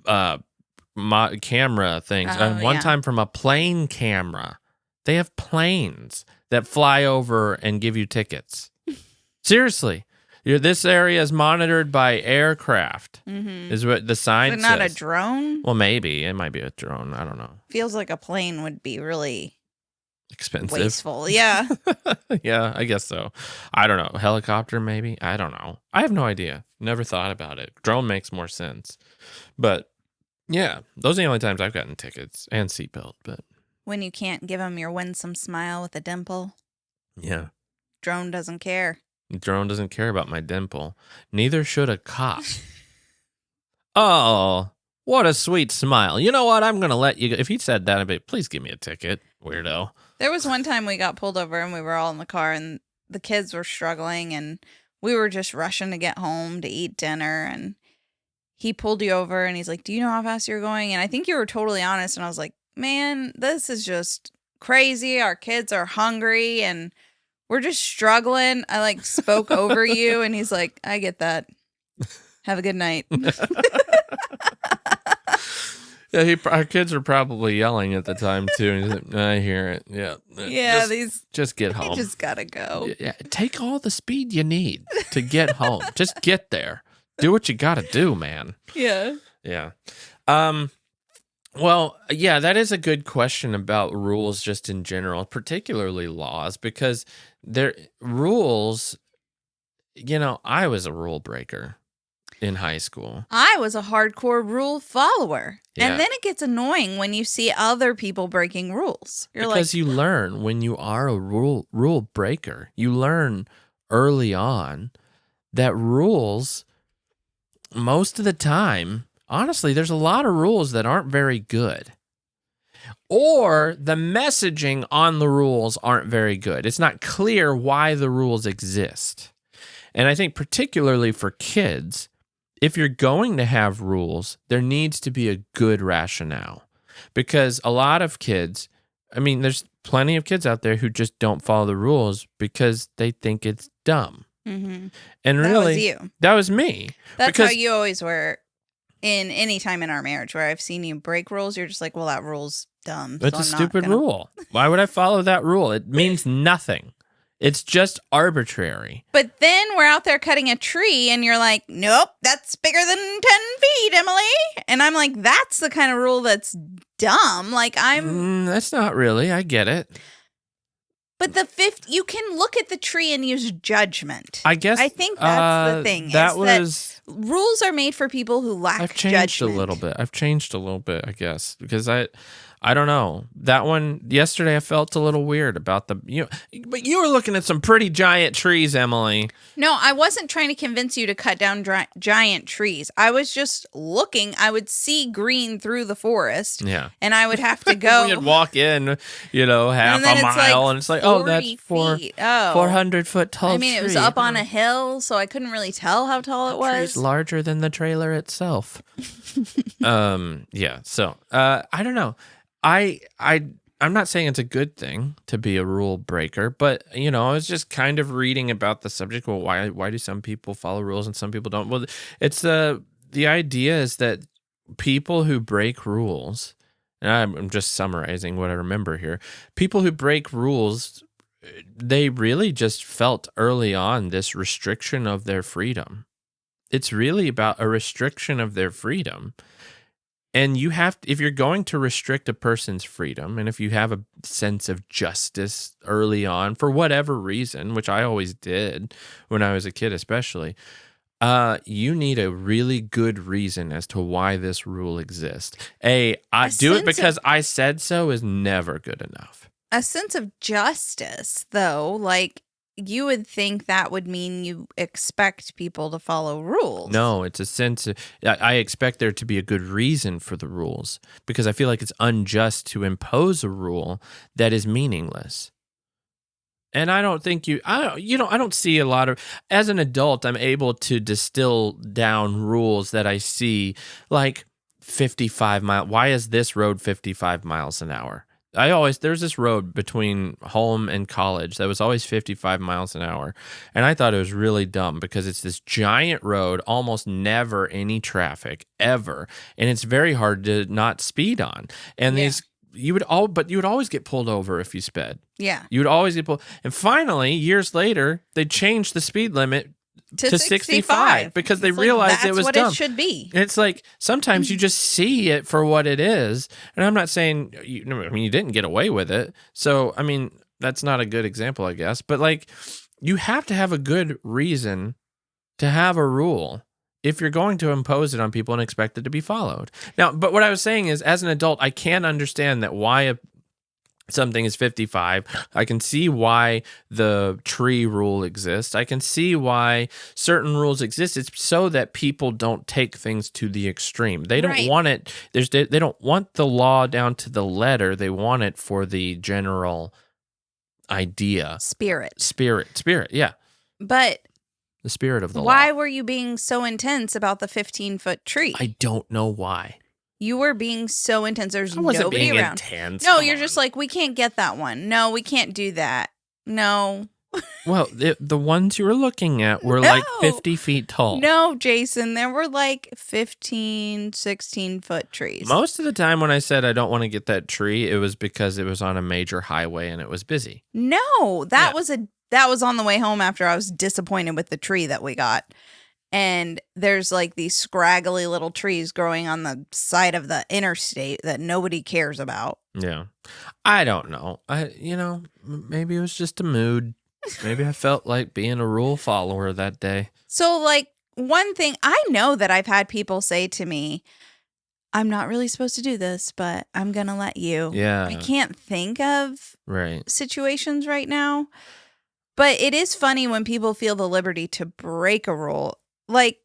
camera things. Oh, One time from a plane camera. They have planes that fly over and give you tickets. Seriously. This area is monitored by aircraft, is what the sign Is says. it not a drone? Well, maybe. It might be a drone. I don't know. Feels like a plane would be really Expensive. wasteful. Yeah. Yeah, I guess so. I don't know. Helicopter, maybe? I don't know. I have no idea. Never thought about it. Drone makes more sense. But, yeah, those are the only times I've gotten tickets and seatbelt. But When you can't give them your winsome smile with a dimple, yeah, drone doesn't care. drone doesn't care about my dimple. Neither should a cop. Oh, what a sweet smile. You know what? I'm going to let you go. If he said that, I'd be, please give me a ticket, weirdo. There was one time we got pulled over and we were all in the car and the kids were struggling and we were just rushing to get home to eat dinner. And he pulled you over and he's like, do you know how fast you're going? And I think you were totally honest. And I was like, man, this is just crazy. Our kids are hungry and we're just struggling. I like spoke over you and he's like, I get that. Have a good night. Yeah, our kids are probably yelling at the time too. And he's like, I hear it. Yeah. Yeah, just get they home. just gotta go. Yeah, take all the speed you need to get home. Just get there. Do what you got to do, man. Yeah. Yeah. Well, yeah, that is a good question about rules just in general, particularly laws, because rules, I was a rule breaker in high school. I was a hardcore rule follower. Yeah. And then it gets annoying when you see other people breaking rules. You're Because like, you learn when you are a rule breaker, you learn early on that rules, most of the time, honestly, there's a lot of rules that aren't very good. Or the messaging on the rules aren't very good. It's not clear why the rules exist. And I think particularly for kids, if you're going to have rules, there needs to be a good rationale. Because a lot of kids, there's plenty of kids out there who just don't follow the rules because they think it's dumb. mm-hmm. And That really, was you. That was me. That's how you always were in any time in our marriage where I've seen you break rules. You're just like, well, that rule's dumb. It's a stupid rule. Why would I follow that rule? It means nothing. It's just arbitrary. But then we're out there cutting a tree and you're like, nope, that's bigger than 10 feet, Emily. And I'm like, that's the kind of rule that's dumb. Like that's not really. I get it. But you can look at the tree and use judgment. I think that's the thing. That rules are made for people who lack judgment. I've changed a little bit, I guess, because I don't know. That one yesterday I felt a little weird about but you were looking at some pretty giant trees, Emily. No, I wasn't trying to convince you to cut down giant trees. I was just looking. I would see green through the forest. Yeah. And I would have to go. We'd walk in, half a mile, and it's like, oh, that's 400-foot tall tree. It was up on a hill, so I couldn't really tell how tall it was. Tree's larger than the trailer itself. Yeah. So, I don't know. I'm not saying it's a good thing to be a rule breaker, but I was just kind of reading about the subject. Well, why do some people follow rules and some people don't? Well, it's the idea is that people who break rules, and I'm just summarizing what I remember here. People who break rules, they really just felt early on this restriction of their freedom. It's really about a restriction of their freedom. And if you're going to restrict a person's freedom, and if you have a sense of justice early on, for whatever reason, which I always did when I was a kid especially, you need a really good reason as to why this rule exists. I do it because I said so is never good enough. A sense of justice, though, like you would think that would mean you expect people to follow rules. No, it's a sense of, I expect there to be a good reason for the rules because I feel like it's unjust to impose a rule that is meaningless. And I don't think I don't see a lot of, as an adult, I'm able to distill down rules that I see like 55 miles. Why is this road 55 miles an hour? There's this road between home and college that was always 55 miles an hour. And I thought it was really dumb because it's this giant road, almost never any traffic ever. And it's very hard to not speed on. And you would always get pulled over if you sped. Yeah. You would always get pulled. And finally, years later, they changed the speed limit to 65 because they realized it was dumb. That's what it should be. And it's like sometimes you just see it for what it is. And I'm not saying, you didn't get away with it. So, I mean, that's not a good example, I guess. But like, you have to have a good reason to have a rule if you're going to impose it on people and expect it to be followed. Now, but what I was saying is, as an adult, I can understand that why something is 55. I can see why the tree rule exists. I can see why certain rules exist. It's so that people don't take things to the extreme. They don't want it. They don't want the law down to the letter. They want it for the general idea. Spirit. Yeah. But the spirit of the law. Why were you being so intense about the 15-foot tree? I don't know why. You were being so intense. There's wasn't nobody being around. Intense. No, Come you're on. just like, we can't get that one. No, we can't do that. No. Well, the ones you were looking at were like 50 feet tall. No, Jason, there were like 15, 16-foot trees. Most of the time when I said I don't want to get that tree, it was because it was on a major highway and it was busy. No, that was on the way home after I was disappointed with the tree that we got. And there's like these scraggly little trees growing on the side of the interstate that nobody cares about. Yeah. I don't know. Maybe it was just a mood. Maybe I felt like being a rule follower that day. So like one thing, I know that I've had people say to me, I'm not really supposed to do this, but I'm going to let you. Yeah. I can't think of situations right now. But it is funny when people feel the liberty to break a rule. Like,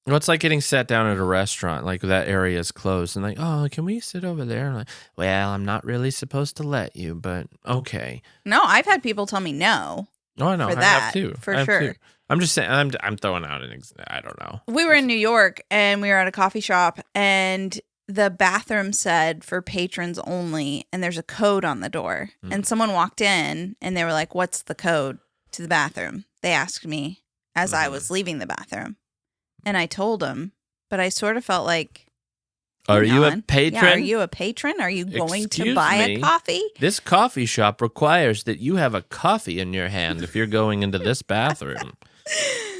well, it's like getting sat down at a restaurant, like that area is closed, and like, oh, can we sit over there? And like, well, I'm not really supposed to let you, but okay. No, I've had people tell me no. Oh, I know. I have too. For sure. I'm just saying, I'm throwing out I don't know. We were in New York, and we were at a coffee shop, and the bathroom said for patrons only, and there's a code on the door. And someone walked in, and they were like, what's the code to the bathroom? They asked me as I was leaving the bathroom. And I told them, but I sort of felt like, are you a patron? Yeah, are you a patron? Are you going to buy a coffee? This coffee shop requires that you have a coffee in your hand if you're going into this bathroom.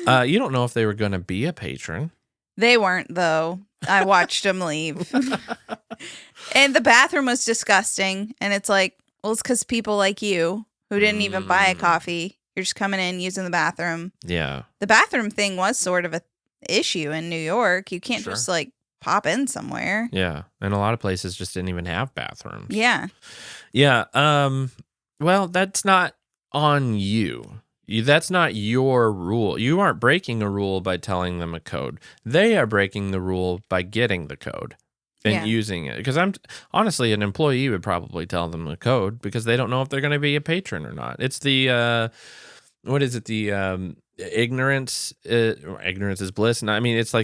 You don't know if they were going to be a patron. They weren't, though. I watched them leave. And the bathroom was disgusting. And it's like, well, it's because people like you who didn't even buy a coffee. You're just coming in, using the bathroom. Yeah. The bathroom thing was sort of a issue in New York. You can't just like pop in somewhere. Yeah. And a lot of places just didn't even have bathrooms. Yeah. Yeah. Well, that's not on you. That's not your rule. You aren't breaking a rule by telling them a code. They are breaking the rule by getting the code and using it. Because honestly, an employee would probably tell them the code because they don't know if they're going to be a patron or not. It's the, what is it? The, ignorance is bliss. And I mean, it's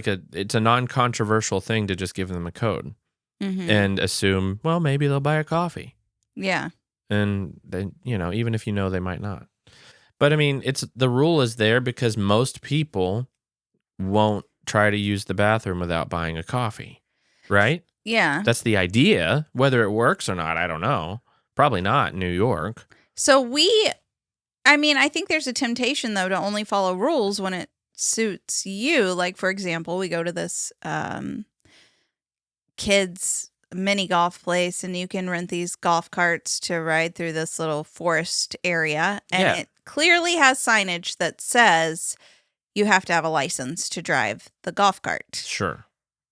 a non-controversial thing to just give them a code and assume, well, maybe they'll buy a coffee. Yeah. And then, even if they might not. But I mean, the rule is there because most people won't try to use the bathroom without buying a coffee, right? Yeah. That's the idea. Whether it works or not, I don't know. Probably not in New York. So I think there's a temptation, though, to only follow rules when it suits you. Like, for example, we go to this kids' mini golf place, and you can rent these golf carts to ride through this little forest area. And it clearly has signage that says you have to have a license to drive the golf cart. Sure.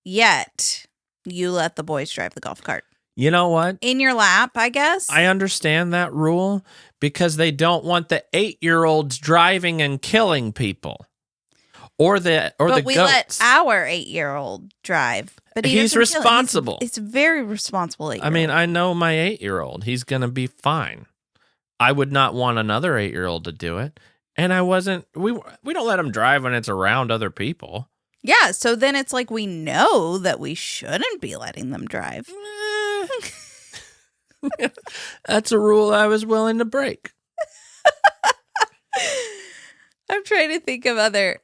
Yet, you let the boys drive the golf cart. You know what? in your lap, I guess. I understand that rule because they don't want the 8-year-olds driving and killing people. Or the but we goats. let our 8-year-old drive. But He's responsible. It's very responsible 8-year-old. I mean, I know my 8-year-old. He's going to be fine. I would not want another 8-year-old to do it. And I wasn't. We don't let him drive when it's around other people. Yeah, so then it's like we know that we shouldn't be letting them drive. That's a rule I was willing to break. I'm trying to think of other.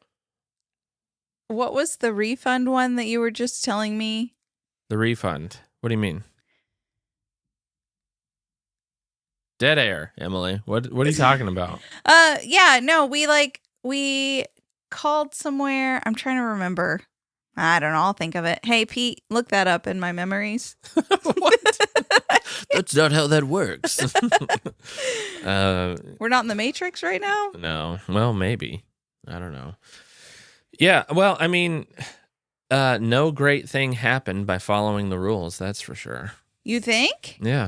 What was the refund one that you were just telling me? The refund. What do you mean? Dead air, Emily. What are you talking about? Yeah, no, we called somewhere. I'm trying to remember. I don't know. I'll think of it. Hey, Pete, look that up in my memories. What? That's not how that works. We're not in the Matrix right now? No. Well, maybe. I don't know. Yeah. Well, I mean, no great thing happened by following the rules. That's for sure. You think? Yeah.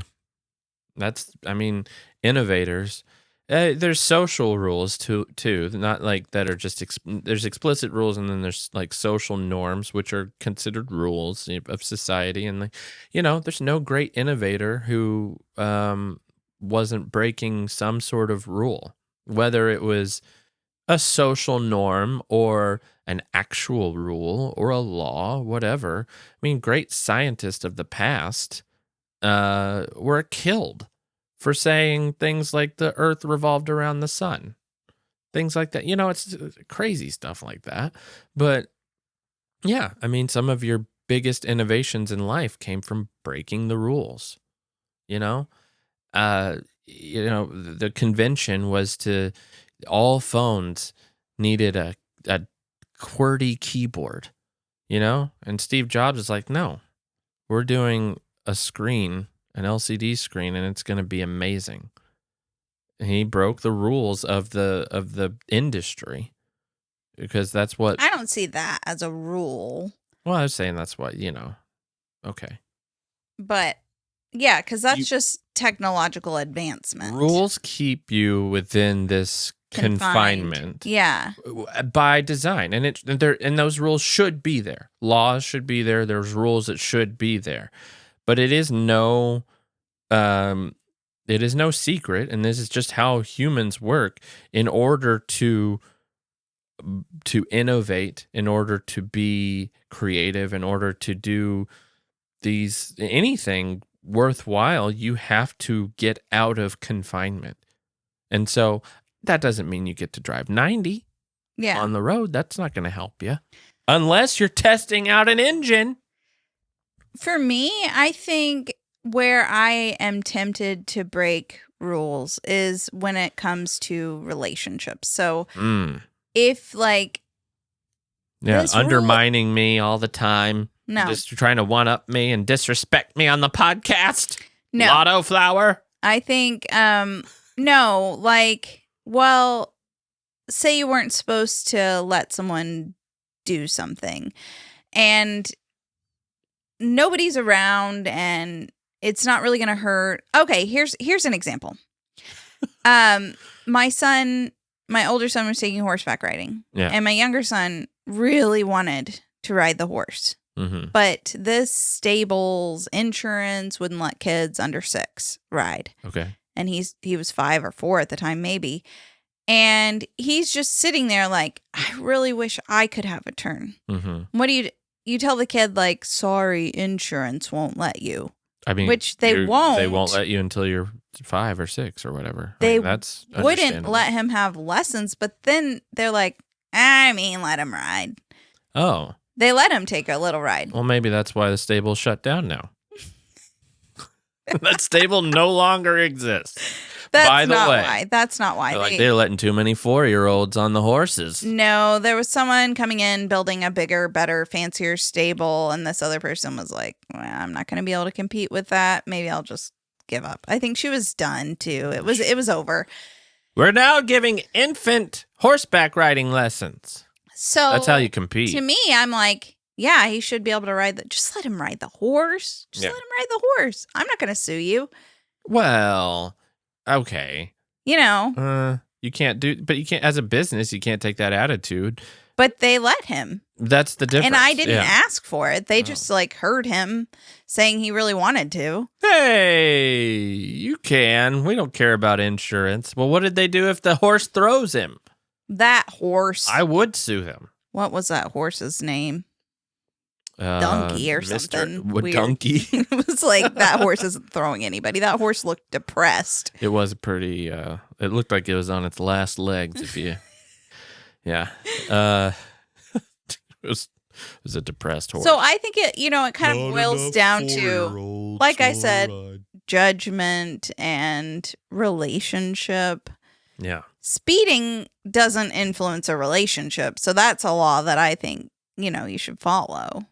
Innovators. There's social rules too, not like that are just there's explicit rules, and then there's like social norms, which are considered rules of society. And like, there's no great innovator who wasn't breaking some sort of rule, whether it was a social norm or an actual rule or a law, whatever. I mean, great scientists of the past were killed for saying things like the earth revolved around the sun. Things like that. It's crazy stuff like that. But yeah, I mean, some of your biggest innovations in life came from breaking the rules. The convention was all phones needed a QWERTY keyboard, and Steve Jobs is like, no, we're doing a screen, an LCD screen, and it's going to be amazing. And he broke the rules of the industry because that's what. I don't see that as a rule. Well, I was saying that's what, okay. But yeah, because that's just technological advancement. Rules keep you within this confinement. Yeah. By design. And those rules should be there. Laws should be there. There's rules that should be there. But it is no secret, and this is just how humans work. In order to innovate, in order to be creative, in order to do anything worthwhile, you have to get out of confinement. And so that doesn't mean you get to drive 90 on the road. That's not going to help you unless you're testing out an engine. For me, I think where I am tempted to break rules is when it comes to relationships. So if undermining me all the time, just trying to one up me and disrespect me on the podcast, Lotto Flower. I think well, say you weren't supposed to let someone do something, and nobody's around and it's not really going to hurt. Okay, here's an example. My older son was taking horseback riding. Yeah. And my younger son really wanted to ride the horse. Mm-hmm. But this stable's insurance wouldn't let kids under 6 ride. Okay. And he was 5 or 4 at the time, maybe. And he's just sitting there like, I really wish I could have a turn. Mm-hmm. What do you tell the kid, like, sorry, insurance won't let you? I mean, which they won't. They won't let you until you're 5 or 6 or whatever. That's wouldn't let him have lessons, but then they're like, let him ride. Oh. They let him take a little ride. Well, maybe that's why the stable's shut down now. That stable no longer exists. That's not why. They're letting too many 4-year-olds on the horses. No, there was someone coming in building a bigger, better, fancier stable, and this other person was like, well, I'm not going to be able to compete with that. Maybe I'll just give up. I think she was done too. It was over. We're now giving infant horseback riding lessons. So that's how you compete. To me, I'm like, Yeah, he should be able to ride just let him ride the horse. Just Yeah. let him ride the horse. I'm not going to sue you. Well, okay. You know, You can't as a business, you can't take that attitude. but they let him. That's the difference. And I didn't Yeah. ask for it. They just like heard him saying he really wanted to. Hey, you can. We don't care about insurance. Well, what did they do if the horse throws him? That horse. I would sue him. What was that horse's name? Donkey or something. Weird. Donkey. It was like that horse isn't throwing anybody. That horse looked depressed. It was pretty. It looked like it was on its last legs. If you, yeah. It was a depressed horse. So I think it kind of boils down to, like I said, judgment and relationship. Yeah. Speeding doesn't influence a relationship. So that's a law that I think, you should follow.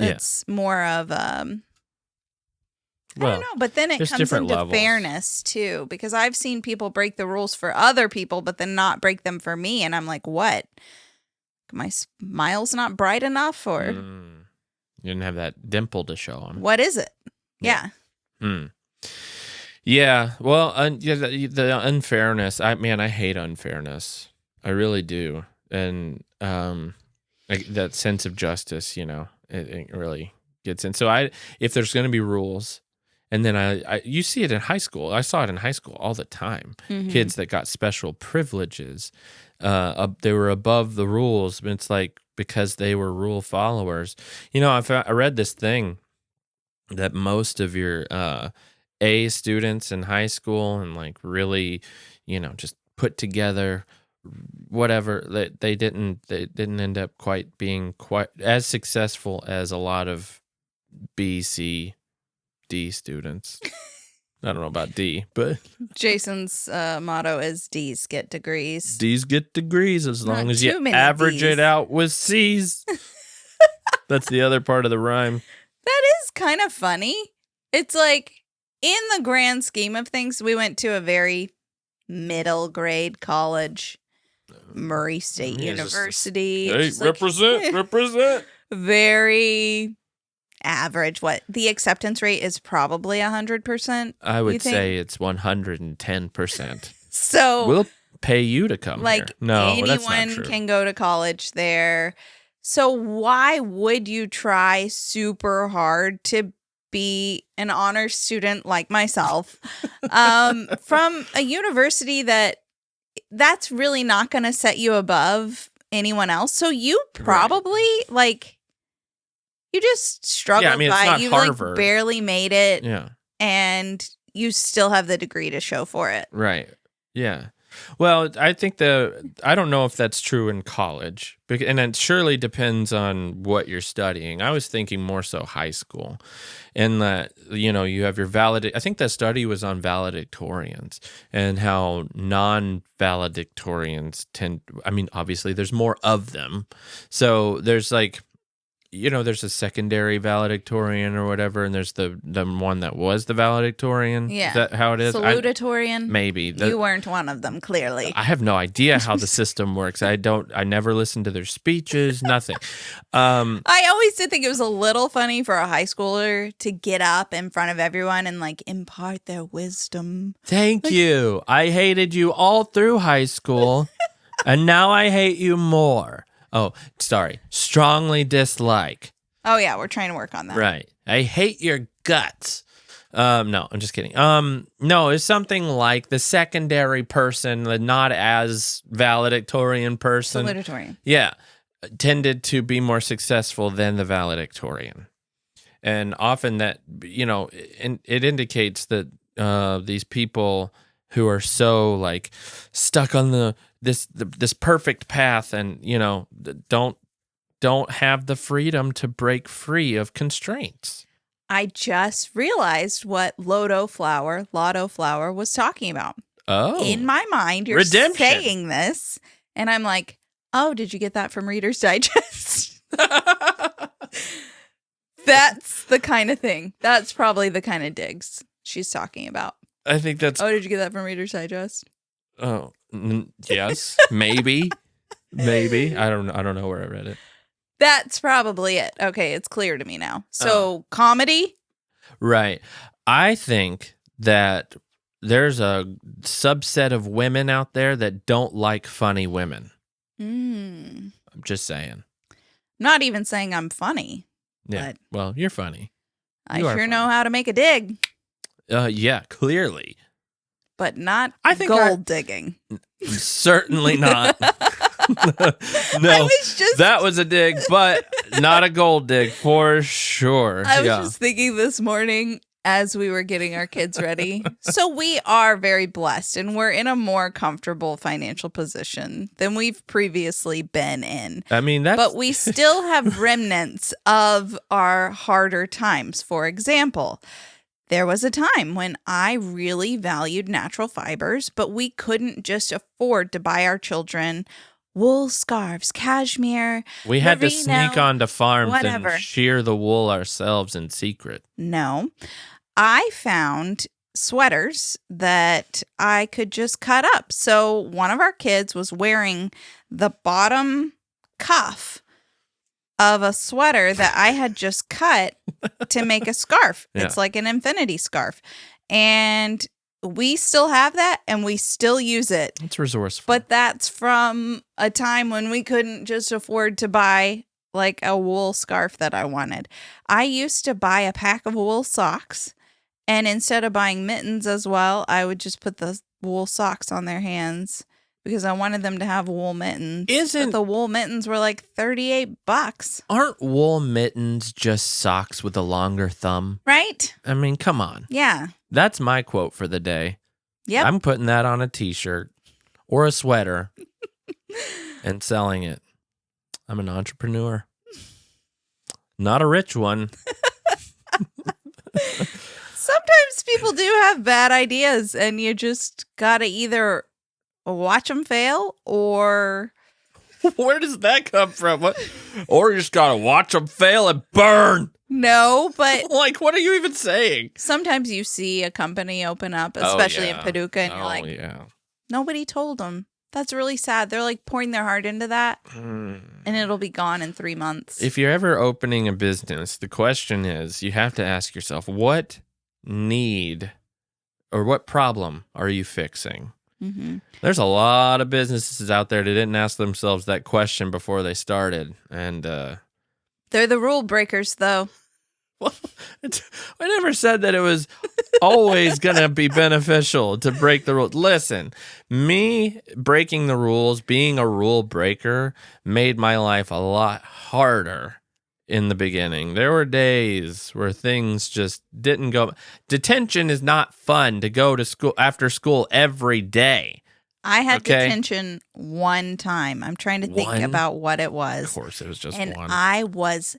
It's more of I don't know, but then it comes into levels. fairness too, because I've seen people break the rules for other people, but then not break them for me, and I'm like, what? My smile's not bright enough, or you didn't have that dimple to show them. what is it? Yeah. Yeah. Well, the unfairness. I hate unfairness. I really do, and that sense of justice. It really gets in. So if there's going to be rules, and then you see it in high school. I saw it in high school all the time. Mm-hmm. Kids that got special privileges, they were above the rules. But it's like because they were rule followers. I read this thing that most of your A students in high school and like really, just put together. Whatever they didn't end up being quite as successful as a lot of B, C, D students. I don't know about D, but Jason's motto is D's get degrees. D's get degrees as long Not as too you many average Ds. it out with C's. That's the other part of the rhyme. That is kind of funny. It's like, in the grand scheme of things, we went to a very middle grade college, Murray State University. Hey, represent. Very average. What the acceptance rate is probably 100%. I would say it's 110%. So we'll pay you to come like here. No, that's not anyone true. can go to college there. So why would you try super hard to be an honors student like myself from a university that's really not going to set you above anyone else? So you probably you just struggled it's by not you Harvard. Barely made it. Yeah. And you still have the degree to show for it. Right. Yeah. Well, I think I don't know if that's true in college, and it surely depends on what you're studying. I was thinking more so high school, and that you have your I think that study was on valedictorians and how non-valedictorians tend. I mean, obviously, there's more of them, so there's there's a secondary valedictorian or whatever, and there's the one that was the valedictorian. Yeah. Is that how it is? Salutatorian. Maybe. You weren't one of them, clearly. I have no idea how the system works. I never listened to their speeches, nothing. I always did think it was a little funny for a high schooler to get up in front of everyone and impart their wisdom. Thank you. I hated you all through high school, and now I hate you more. Oh, sorry. Strongly dislike. Oh, yeah. We're trying to work on that. Right. I hate your guts. No, I'm just kidding. No, it's something like the secondary person, the not as valedictorian person. Salutatorian. Yeah. Tended to be more successful than the valedictorian. And often that, it indicates that these people who are so stuck on this perfect path and don't have the freedom to break free of constraints. I just realized what Lotto Flower was talking about. Oh. In my mind, you're Redemption. saying this, and I'm like, oh, did you get that from Reader's Digest? That's the kind of thing. That's probably the kind of digs she's talking about. I think that's... Oh, did you get that from Reader's Digest? Oh, yes, maybe. I don't know where I read it. That's probably it. Okay, it's clear to me now. So, comedy? Right. I think that there's a subset of women out there that don't like funny women. I'm just saying. Not even saying I'm funny. Yeah. But well, you're funny. I sure know how to make a dig. Yeah, clearly. But not gold digging. Certainly not. No, that was a dig, but not a gold dig for sure. I was just thinking this morning as we were getting our kids ready. So we are very blessed and we're in a more comfortable financial position than we've previously been in. I mean, but we still have remnants of our harder times. For example, there was a time when I really valued natural fibers, but we couldn't just afford to buy our children wool scarves, cashmere. We had to sneak onto farms whatever. And shear the wool ourselves in secret. No. I found sweaters that I could just cut up. So one of our kids was wearing the bottom cuff of a sweater that I had just cut to make a scarf. Yeah. It's like an infinity scarf. And we still have that and we still use it. It's resourceful. But that's from a time when we couldn't just afford to buy like a wool scarf that I wanted. I used to buy a pack of wool socks, and instead of buying mittens as well, I would just put the wool socks on their hands because I wanted them to have wool mittens. But the wool mittens were like $38. Aren't wool mittens just socks with a longer thumb? Right? I mean, come on. Yeah. That's my quote for the day. Yep. I'm putting that on a t-shirt or a sweater and selling it. I'm an entrepreneur. Not a rich one. Sometimes people do have bad ideas and you just got to either watch them fail or... Where does that come from? What? Or you just got to watch them fail and burn. No, but... Like, what are you even saying? Sometimes you see a company open up, especially in Paducah, and you're like, nobody told them. That's really sad. They're like pouring their heart into that, and it'll be gone in 3 months. If you're ever opening a business, the question is, you have to ask yourself, what need or what problem are you fixing? Mm-hmm. There's a lot of businesses out there that didn't ask themselves that question before they started, and they're the rule breakers, though. Well, I never said that it was always going to be beneficial to break the rules. Listen, me breaking the rules, being a rule breaker, made my life a lot harder in the beginning. There were days where things just didn't go. Detention is not fun to go to school after school every day. I had detention one time. I'm trying to think about what it was. Of course, it was just one. And I was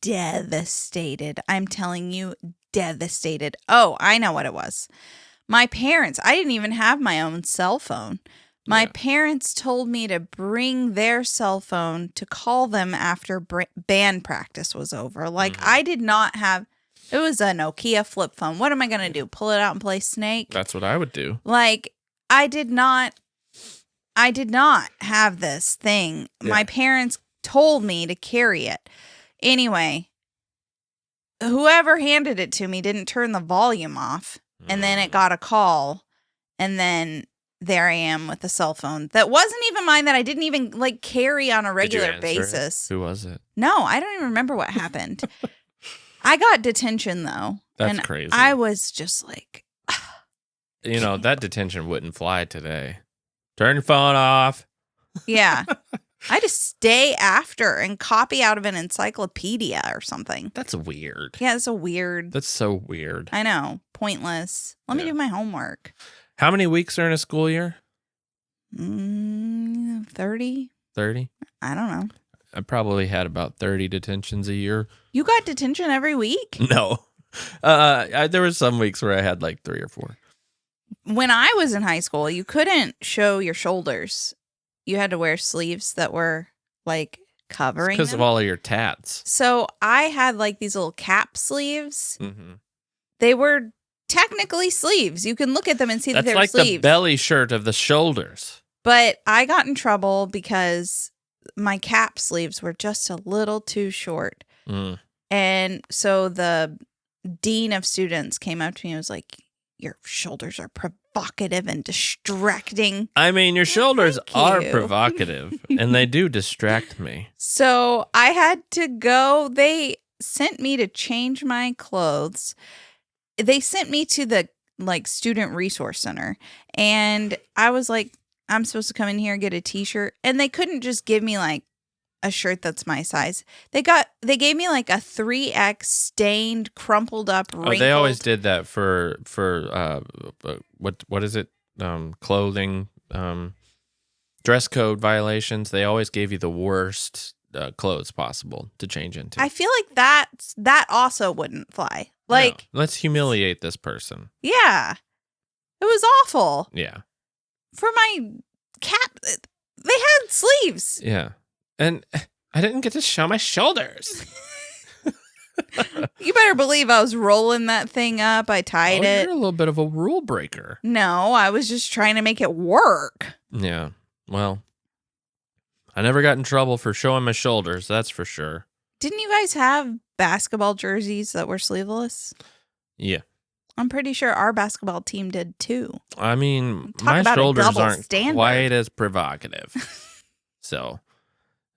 devastated. I'm telling you, devastated. Oh, I know what it was. My parents, I didn't even have my own cell phone. My parents told me to bring their cell phone to call them after band practice was over. Like, I did not have, it was a Nokia flip phone. What am I going to do? Pull it out and play Snake? That's what I would do. Like, I did not have this thing. Yeah. My parents told me to carry it. Anyway, whoever handed it to me didn't turn the volume off, and then it got a call, and then there I am with a cell phone that wasn't even mine, that I didn't even like carry on a regular basis. Who was it? No, I don't even remember what happened. I got detention though. That's crazy. I was just like, you know, that detention wouldn't fly today. Turn your phone off. Yeah. I had to stay after and copy out of an encyclopedia or something. That's weird. Yeah, it's a weird. That's so weird. I know. Pointless. Let me do my homework. How many weeks are in a school year? 30. 30? I don't know. I probably had about 30 detentions a year. You got detention every week? No. There were some weeks where I had like 3 or 4. When I was in high school, you couldn't show your shoulders. You had to wear sleeves that were like covering because of all of your tats. So I had like these little cap sleeves. Mm-hmm. They were technically sleeves. You can look at them and see that they're like sleeves. The belly shirt of the shoulders. But I got in trouble because my cap sleeves were just a little too short. Mm. And so the dean of students came up to me and was like, your shoulders are provocative and distracting. I mean, your shoulders Thank are you. provocative, and they do distract me. So I had to go. They sent me to change my clothes. They sent me to the student resource center. And I was like, I'm supposed to come in here and get a t-shirt. And they couldn't just give me like a shirt that's my size. They gave me like a 3X stained, crumpled up, wrinkled. Oh, they always did that for what is it? Clothing, dress code violations. They always gave you the worst clothes possible to change into. I feel like that also wouldn't fly. Like, no, let's humiliate this person. yeah, it was awful. Yeah. For my cap, they had sleeves. Yeah. And I didn't get to show my shoulders. You better believe I was rolling that thing up. I tied it. You're a little bit of a rule breaker. No, I was just trying to make it work. Yeah. Well, I never got in trouble for showing my shoulders, that's for sure. Didn't you guys have basketball jerseys that were sleeveless? Yeah. I'm pretty sure our basketball team did too. I mean, Talk my about a shoulders double aren't standard. quite as provocative. So,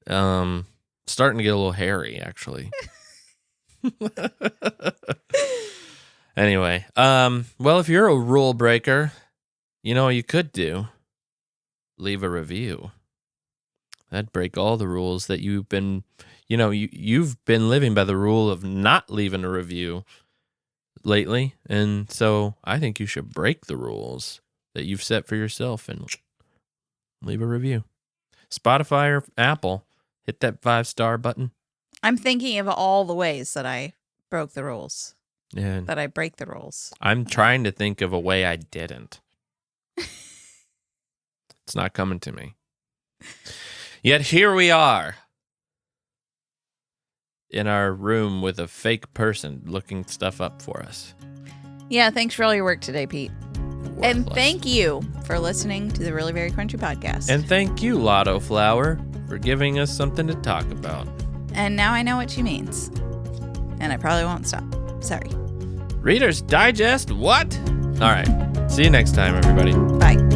starting to get a little hairy, actually. Anyway, well, if you're a rule breaker, you know what you could do? Leave a review. That'd break all the rules that you've been, you've been living by the rule of not leaving a review lately. And so I think you should break the rules that you've set for yourself and leave a review. Spotify or Apple, hit that 5-star button. I'm thinking of all the ways that I broke the rules. And That I break the rules. I'm trying to think of a way I didn't. It's not coming to me. Yet here we are in our room with a fake person looking stuff up for us. Yeah, thanks for all your work today, Pete. And Worthless. thank you for listening to the Really Very Crunchy podcast. And thank you, Lotto Flower, for giving us something to talk about. And now I know what she means. And I probably won't stop. Sorry. Reader's Digest, what? All right. See you next time, everybody. Bye.